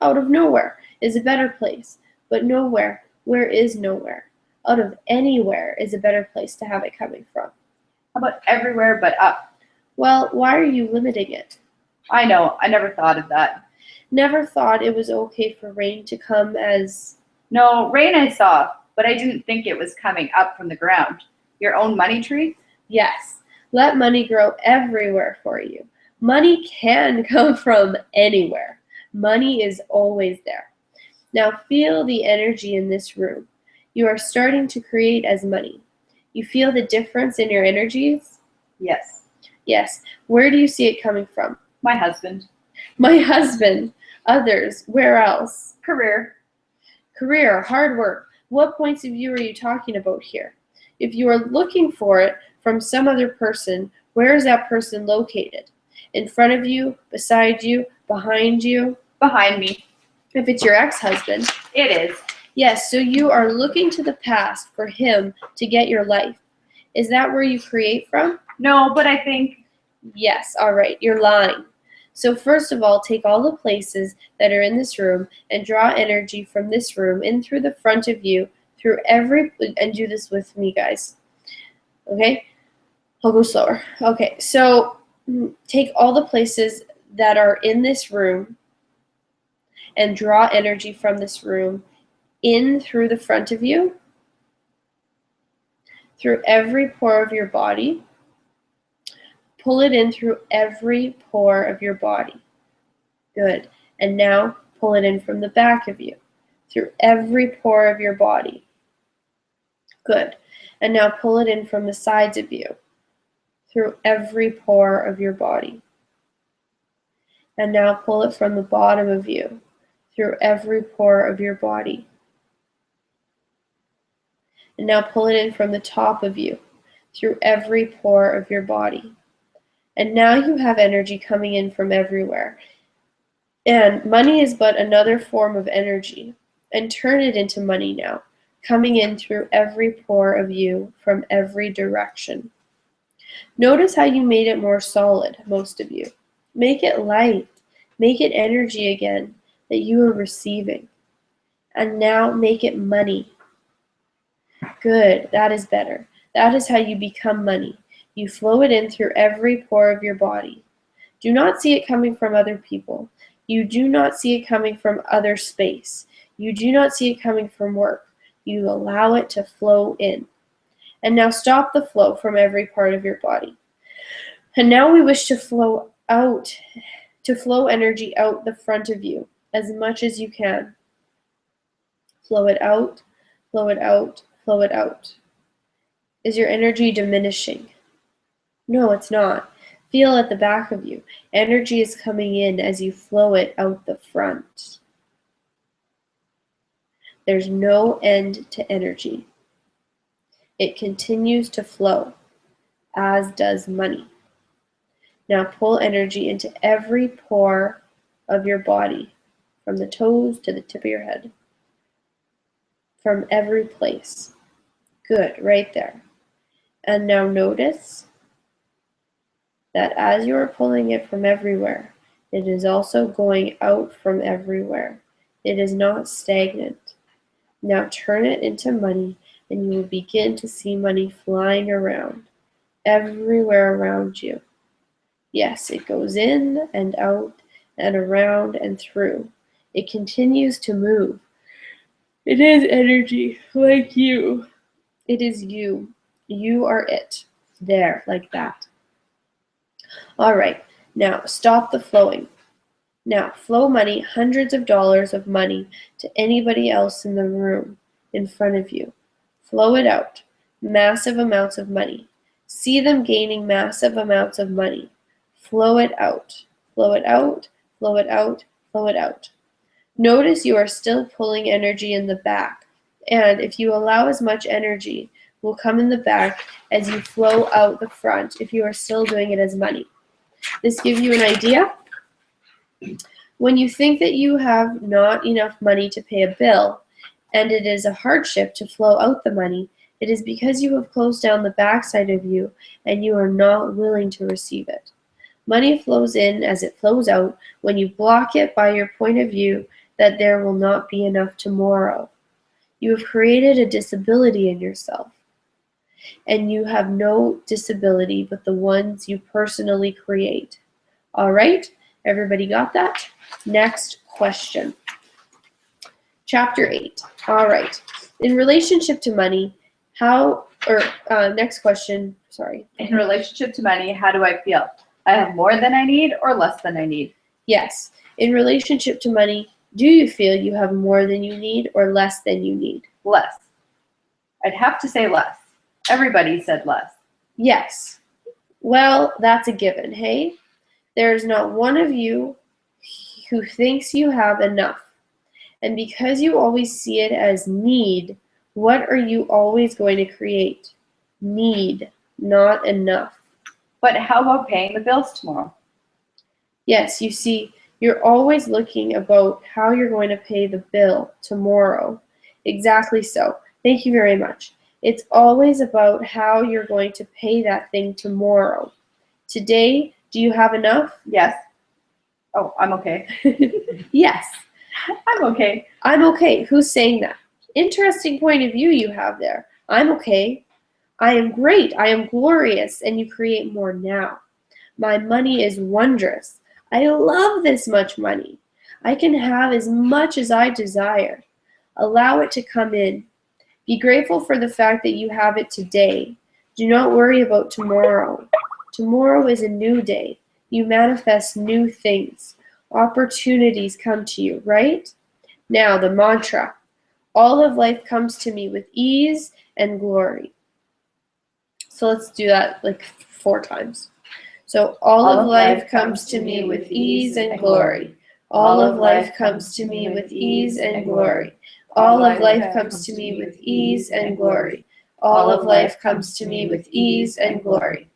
Out of nowhere is a better place, but nowhere, where is nowhere? Out of anywhere is a better place to have it coming from.
How about everywhere but up?
Well, why are you limiting it?
I know, I never thought of that.
Never thought it was okay for rain to come as...
No, rain I saw, but I didn't think it was coming up from the ground. Your own money tree?
Yes, let money grow everywhere for you. Money can come from anywhere. Money is always there. Now feel the energy in this room. You are starting to create as money. You feel the difference in your energies?
Yes.
Yes. Where do you see it coming from?
My husband.
My husband. Others. Where else?
Career.
Career. Hard work. What points of view are you talking about here? If you are looking for it from some other person, where is that person located? In front of you? Beside you? Behind you?
Behind me.
If it's your ex-husband.
It is.
Yes, so you are looking to the past for him to get your life. Is that where you create from?
No, but I think...
Yes, all right, you're lying. So first of all, take all the places that are in this room and draw energy from this room in through the front of you, through every, and do this with me, guys. Okay? I'll go slower. Okay, so take all the places that are in this room and draw energy from this room in through the front of you, through every pore of your body. Pull it in through every pore of your body. Good. And now pull it in from the back of you, through every pore of your body. Good. And now pull it in from the sides of you, through every pore of your body. And now pull it from the bottom of you, through every pore of your body. And now pull it in from the top of you, through every pore of your body. And now you have energy coming in from everywhere. And money is but another form of energy. And turn it into money now, coming in through every pore of you from every direction. Notice how you made it more solid, most of you. Make it light. Make it energy again that you are receiving. And now make it money. Good, that is better. That is how you become money. You flow it in through every pore of your body. Do not see it coming from other people. You do not see it coming from other space. You do not see it coming from work. You allow it to flow in. And now stop the flow from every part of your body. And now we wish to flow out, to flow energy out the front of you as much as you can. Flow it out, flow it out, flow it out. Is your energy diminishing? No, it's not. Feel at the back of you. Energy is coming in as you flow it out the front. There's no end to energy. It continues to flow, as does money. Now pull energy into every pore of your body, from the toes to the tip of your head. From every place. Good, right there. And now notice that as you are pulling it from everywhere, it is also going out from everywhere. It is not stagnant. Now turn it into money and you will begin to see money flying around, everywhere around you. Yes, it goes in and out and around and through. It continues to move. It is energy, like you. It is you. You are it. There, like that. All right, now stop the flowing. Now flow money, hundreds of dollars of money to anybody else in the room in front of you. Flow it out. Massive amounts of money. See them gaining massive amounts of money. Flow it out. Flow it out. Flow it out. Flow it out. Notice you are still pulling energy in the back, and if you allow as much energy will come in the back as you flow out the front if you are still doing it as money. This gives you an idea? When you think that you have not enough money to pay a bill, and it is a hardship to flow out the money, it is because you have closed down the backside of you and you are not willing to receive it. Money flows in as it flows out when you block it by your point of view that there will not be enough tomorrow. You have created a disability in yourself, and you have no disability but the ones you personally create. All right, everybody got that? Next question. Chapter 8. All right. In relationship to money, next question, sorry.
In relationship to money, how do I feel? I have more than I need or less than I need?
Yes. In relationship to money, do you feel you have more than you need or less than you need?
Less. I'd have to say less. Everybody said less.
Yes. Well, that's a given, hey? There's not one of you who thinks you have enough. And because you always see it as need, what are you always going to create? Need, not enough.
But how about paying the bills tomorrow?
Yes, you see, you're always looking about how you're going to pay the bill tomorrow. Exactly so. Thank you very much. It's always about how you're going to pay that thing tomorrow. Today, do you have enough?
Yes. Oh, I'm okay.
Yes.
I'm okay.
I'm okay. Who's saying that? Interesting point of view you have there. I'm okay. I am great. I am glorious. And you create more now. My money is wondrous. I love this much money. I can have as much as I desire. Allow it to come in. Be grateful for the fact that you have it today. Do not worry about tomorrow. Tomorrow is a new day. You manifest new things. Opportunities come to you, right? Now, the mantra. All of life comes to me with ease and glory. So let's do that like 4 times. So all of life comes to me with ease and glory. All of life comes to me with ease and glory. All of life comes to me with ease and glory. All of life comes to me with ease and glory.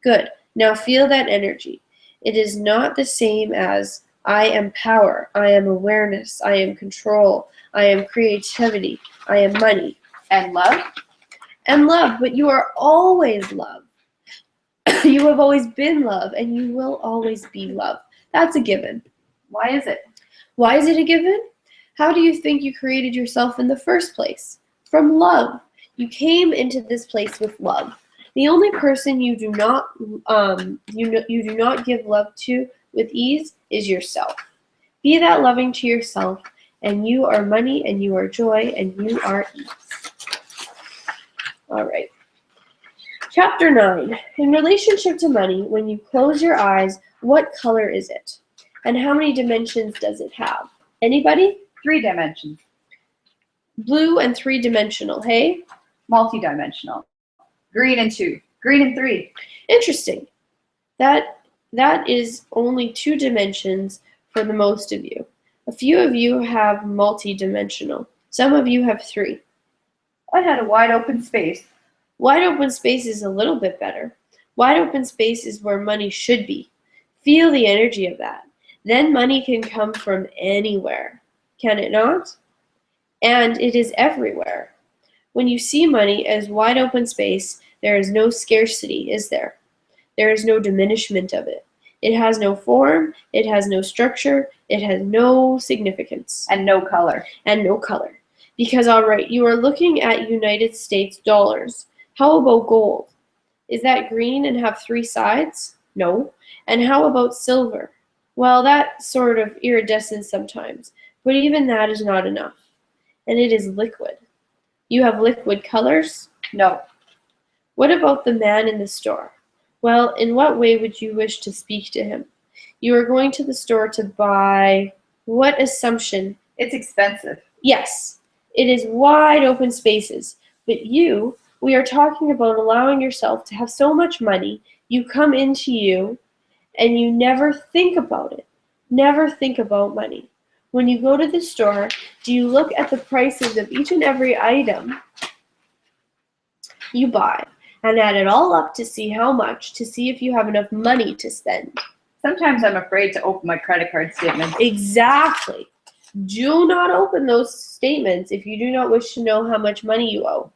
Good. Now feel that energy. It is not the same as I am power, I am awareness, I am control, I am creativity, I am money.
And love?
And love, but you are always love. You have always been love, and you will always be love. That's a given.
Why is it?
Why is it a given? How do you think you created yourself in the first place? From love. You came into this place with love. The only person you do not you do not give love to with ease is yourself. Be that loving to yourself, and you are money, and you are joy, and you are ease. All right. Chapter 9. In relationship to money, when you close your eyes, what color is it? And how many dimensions does it have? Anybody?
3 dimensions.
Blue and 3-dimensional, hey?
Multi-dimensional. Green and 2. Green and 3.
Interesting. That is only 2 dimensions for the most of you. A few of you have multi-dimensional. Some of you have 3.
I had a wide open space.
Wide open space is a little bit better. Wide open space is where money should be. Feel the energy of that. Then money can come from anywhere. Can it not? And it is everywhere. When you see money as wide open space, there is no scarcity, is there? There is no diminishment of it. It has no form, it has no structure, it has no significance.
And no color.
And no color. Because, all right, you are looking at United States dollars. How about gold? Is that green and have 3 sides? No. And how about silver? Well, that's sort of iridescent sometimes, but even that is not enough. And it is liquid. You have liquid colors?
No.
What about the man in the store? Well, in what way would you wish to speak to him? You are going to the store to buy what assumption?
It's expensive.
Yes, it is wide open spaces. But we are talking about allowing yourself to have so much money, you come into you, and you never think about it. Never think about money. When you go to the store, do you look at the prices of each and every item you buy and add it all up to see how much, to see if you have enough money to spend?
Sometimes I'm afraid to open my credit card statement.
Exactly. Do not open those statements if you do not wish to know how much money you owe,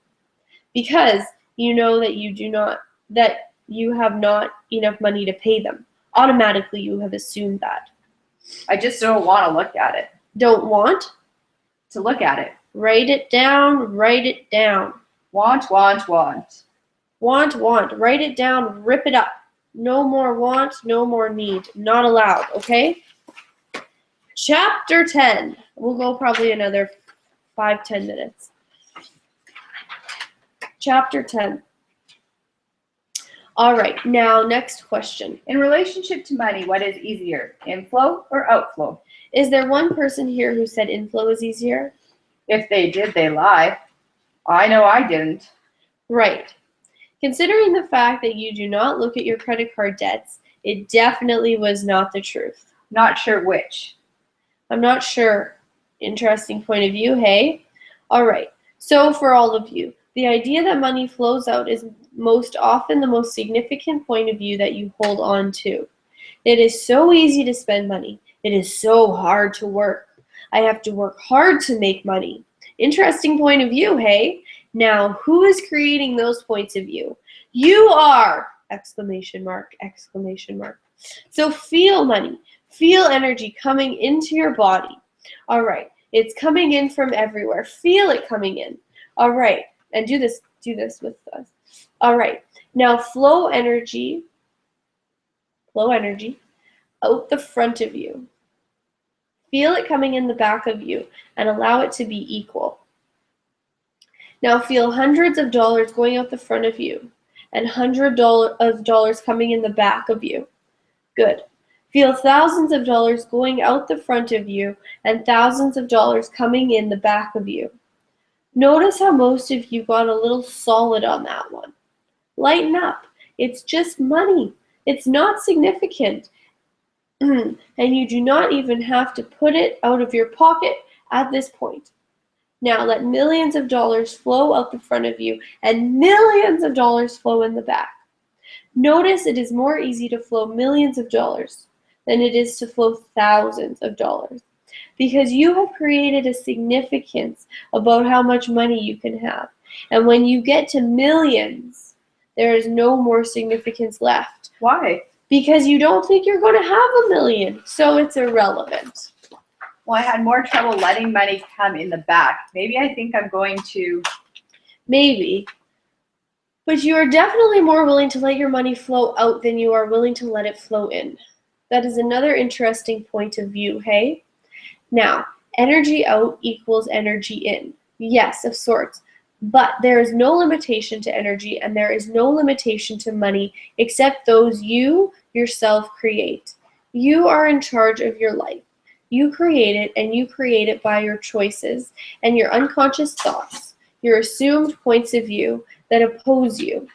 because you know that you have not enough money to pay them. Automatically, you have assumed that.
I just don't want to look at it.
Don't want?
To look at it.
Write it down. Write it down.
Want.
Want. Write it down. Rip it up. No more want, no more need. Not allowed, okay? Chapter 10. We'll go probably another 5-10 minutes. Chapter 10. All right, now next question.
In relationship to money, what is easier, inflow or outflow?
Is there one person here who said inflow is easier?
If they did, they lie. I know I didn't.
Right. Considering the fact that you do not look at your credit card debts, it definitely was not the truth.
Not sure which.
I'm not sure. Interesting point of view, hey? All right. So for all of you, the idea that money flows out is most often the most significant point of view that you hold on to. It is so easy to spend money. It is so hard to work. I have to work hard to make money. Interesting point of view, hey? Now, who is creating those points of view? You are! Exclamation mark, exclamation mark. So feel money. Feel energy coming into your body. All right. It's coming in from everywhere. Feel it coming in. All right. And do this with us. All right. Now flow energy out the front of you. Feel it coming in the back of you and allow it to be equal. Now feel hundreds of dollars going out the front of you and hundreds of dollars coming in the back of you. Good. Feel thousands of dollars going out the front of you and thousands of dollars coming in the back of you. Notice how most of you got a little solid on that one. Lighten up. It's just money. It's not significant. And you do not even have to put it out of your pocket at this point. Now let millions of dollars flow out the front of you and millions of dollars flow in the back. Notice it is more easy to flow millions of dollars than it is to flow thousands of dollars, because you have created a significance about how much money you can have. And when you get to millions, there is no more significance left.
Why?
Because you don't think you're going to have a million, so it's irrelevant.
Well, I had more trouble letting money come in the back. Maybe I think I'm going to...
Maybe. But you are definitely more willing to let your money flow out than you are willing to let it flow in. That is another interesting point of view, hey? Now, energy out equals energy in. Yes, of sorts. But there is no limitation to energy and there is no limitation to money except those you yourself create. You are in charge of your life. You create it, and you create it by your choices and your unconscious thoughts, your assumed points of view that oppose you.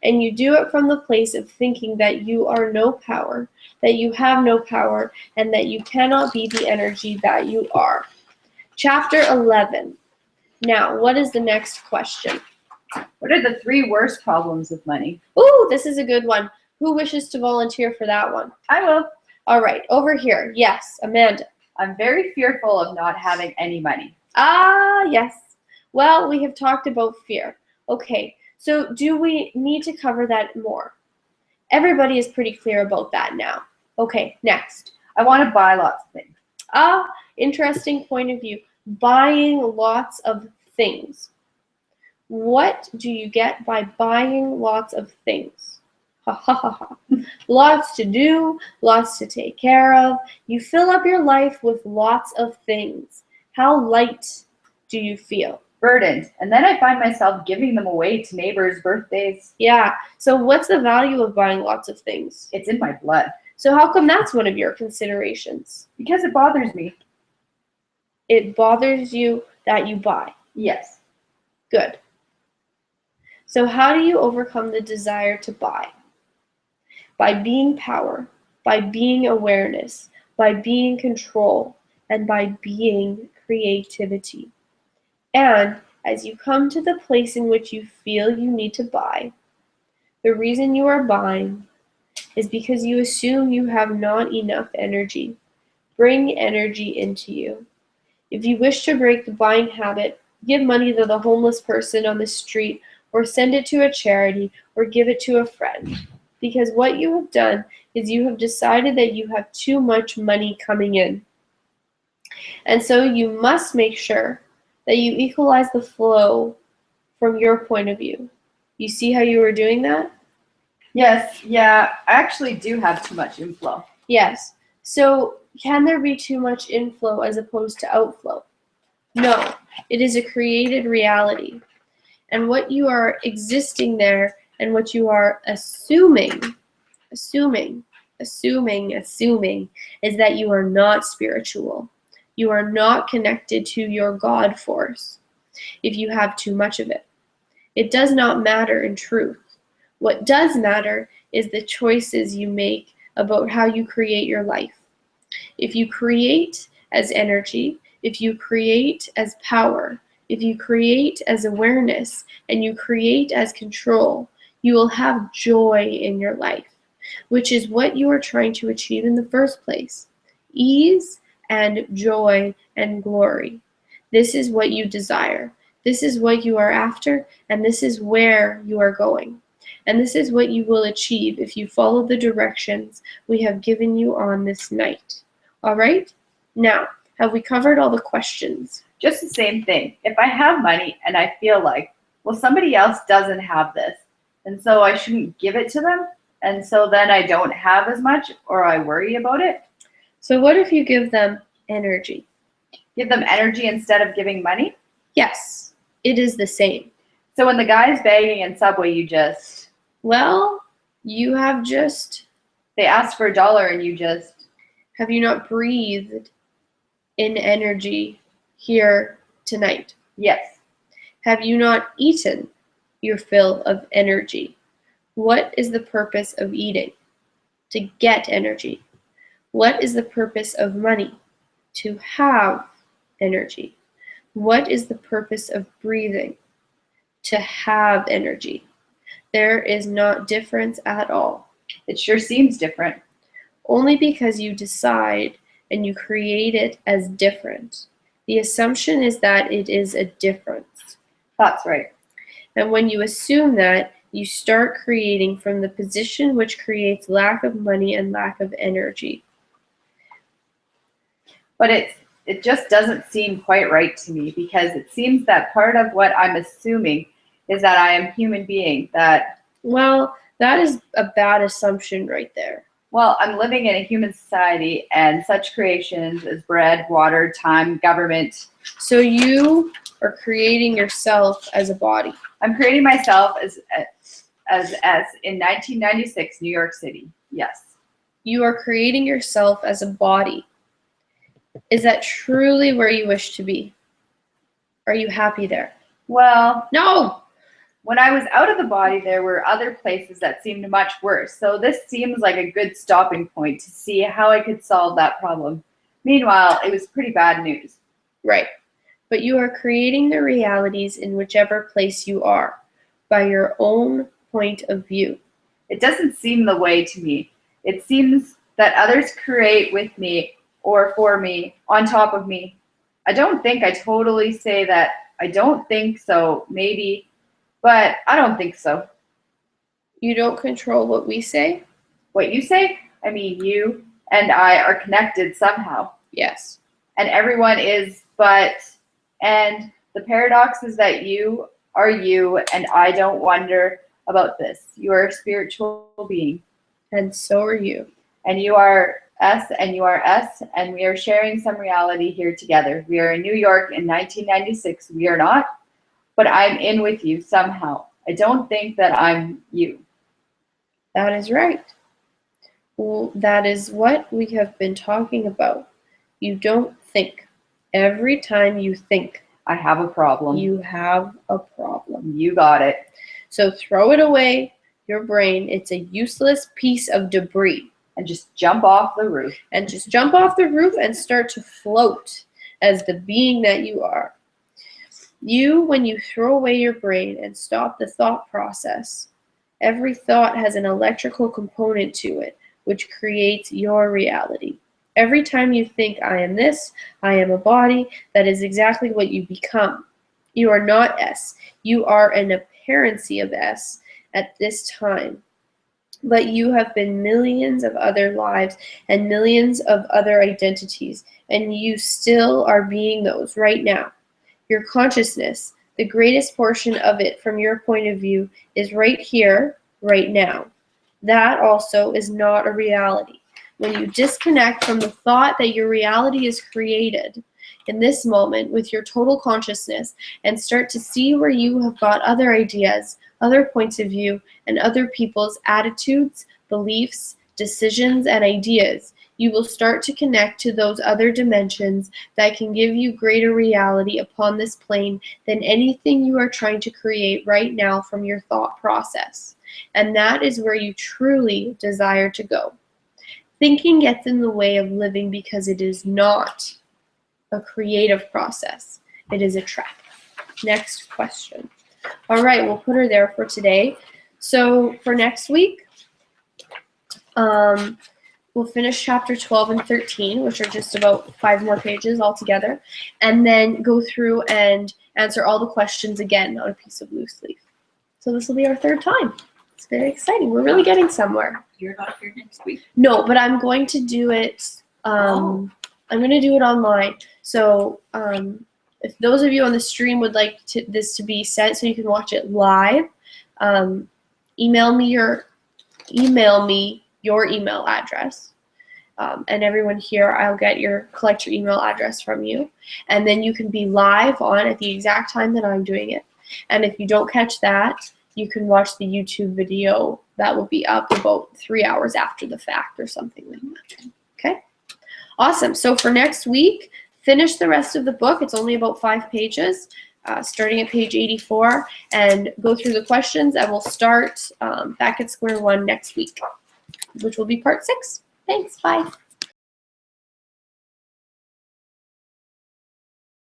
And you do it from the place of thinking that you are no power, that you have no power, and that you cannot be the energy that you are. Chapter 11. Now, what is the next question?
What are the 3 worst problems with money?
Ooh, this is a good one. Who wishes to volunteer for that one?
I will.
All right, over here. Yes, Amanda.
I'm very fearful of not having any money.
Ah, yes. Well, we have talked about fear. Okay, so do we need to cover that more? Everybody is pretty clear about that now. Okay, next.
I want to buy lots of things.
Ah, interesting point of view. Buying lots of things. What do you get by buying lots of things? Ha ha ha ha. Lots to do, lots to take care of. You fill up your life with lots of things. How light do you feel?
Burdened. And then I find myself giving them away to neighbors' birthdays.
Yeah, so what's the value of buying lots of things?
It's in my blood.
So how come that's one of your considerations?
Because it bothers me.
It bothers you that you buy.
Yes.
Good. So how do you overcome the desire to buy? By being power, by being awareness, by being control, and by being creativity. And as you come to the place in which you feel you need to buy, the reason you are buying is because you assume you have not enough energy. Bring energy into you. If you wish to break the buying habit, give money to the homeless person on the street, or send it to a charity, or give it to a friend. Because what you have done is you have decided that you have too much money coming in. And so you must make sure that you equalize the flow from your point of view. You see how you were doing that?
Yes. Yeah. I actually do have too much inflow.
Yes. So can there be too much inflow as opposed to outflow? No. It is a created reality. And what you are existing there and what you are assuming is that you are not spiritual. You are not connected to your God force if you have too much of it. It does not matter in truth. What does matter is the choices you make about how you create your life. If you create as energy, if you create as power, if you create as awareness, and you create as control, you will have joy in your life, which is what you are trying to achieve in the first place. Ease and joy and glory. This is what you desire. This is what you are after, and this is where you are going. And this is what you will achieve if you follow the directions we have given you on this night. All right? Now, have we covered all the questions?
Just the same thing. If I have money and I feel like, well, somebody else doesn't have this, and so I shouldn't give it to them, and so then I don't have as much, or I worry about it.
So what if you give them energy?
Give them energy instead of giving money?
Yes, it is the same.
So when the guy's begging in Subway, you just...
Well, you have just...
They asked for $1 and you just...
Have you not breathed in energy here tonight?
Yes.
Have you not eaten your fill of energy? What is the purpose of eating? To get energy. What is the purpose of money? To have energy. What is the purpose of breathing? To have energy. There is not difference at all.
It sure seems different.
Only because you decide and you create it as different. The assumption is that it is a difference.
That's right.
And when you assume that, you start creating from the position which creates lack of money and lack of energy.
But it just doesn't seem quite right to me, because it seems that part of what I'm assuming is that I am a human being, that...
Well, that is a bad assumption right there.
Well, I'm living in a human society, and such creations as bread, water, time, government.
So you are creating yourself as a body.
I'm creating myself as in 1996, New York City. Yes.
You are creating yourself as a body. Is that truly where you wish to be? Are you happy there?
Well,
No!
when I was out of the body, there were other places that seemed much worse. So this seems like a good stopping point to see how I could solve that problem. Meanwhile, it was pretty bad news.
Right. But you are creating the realities in whichever place you are, by your own point of view.
It doesn't seem the way to me. It seems that others create with me or for me, on top of me. I don't think I totally say that. I don't think so, maybe, but I don't think so.
You don't control what we say?
What you say? I mean, you and I are connected somehow.
Yes.
And everyone is, and The paradox is that you are you, and I don't wonder about this. You are a spiritual being.
And so are you.
And you are S, and you are S, and we are sharing some reality here together. We are in New York in 1996. We are not, but I'm in with you somehow. I don't think that I'm you.
That is right. Well, that is what we have been talking about. You don't think. Every time you think,
I have a problem.
you have a problem.
You got it.
So throw it away, your brain. It's a useless piece of debris.
And just jump off the roof.
And just jump off the roof and start to float as the being that you are. When you throw away your brain and stop the thought process, every thought has an electrical component to it, which creates your reality. Every time you think, I am this, I am a body, that is exactly what you become. You are not S. You are an apparency of S at this time. But you have been millions of other lives and millions of other identities, and you still are being those right now. Your consciousness, the greatest portion of it from your point of view, is right here, right now. That also is not a reality. When you disconnect from the thought that your reality is created in this moment with your total consciousness and start to see where you have got other ideas, other points of view, and other people's attitudes, beliefs, decisions, and ideas, you will start to connect to those other dimensions that can give you greater reality upon this plane than anything you are trying to create right now from your thought process. And that is where you truly desire to go. Thinking gets in the way of living because it is not a creative process. It is a trap. Next question. All right, we'll put her there for today. So for next week, we'll finish chapter 12 and 13, which are just about 5 more pages altogether, and then go through and answer all the questions again on a piece of loose leaf. So this will be our 3rd time. It's very exciting. We're really getting somewhere.
You're not here next week.
No, but I'm going to do it. I'm going to do it online. So if those of you on the stream would like this to be sent so you can watch it live, email me your email address. And everyone here, I'll collect your email address from you. And then you can be live on at the exact time that I'm doing it. And if you don't catch that, you can watch the YouTube video that will be up about 3 hours after the fact or something like that. Okay? Awesome. So for next week, finish the rest of the book. It's only about 5 pages, starting at page 84, and go through the questions, and we'll start back at square one next week, which will be part 6. Thanks. Bye.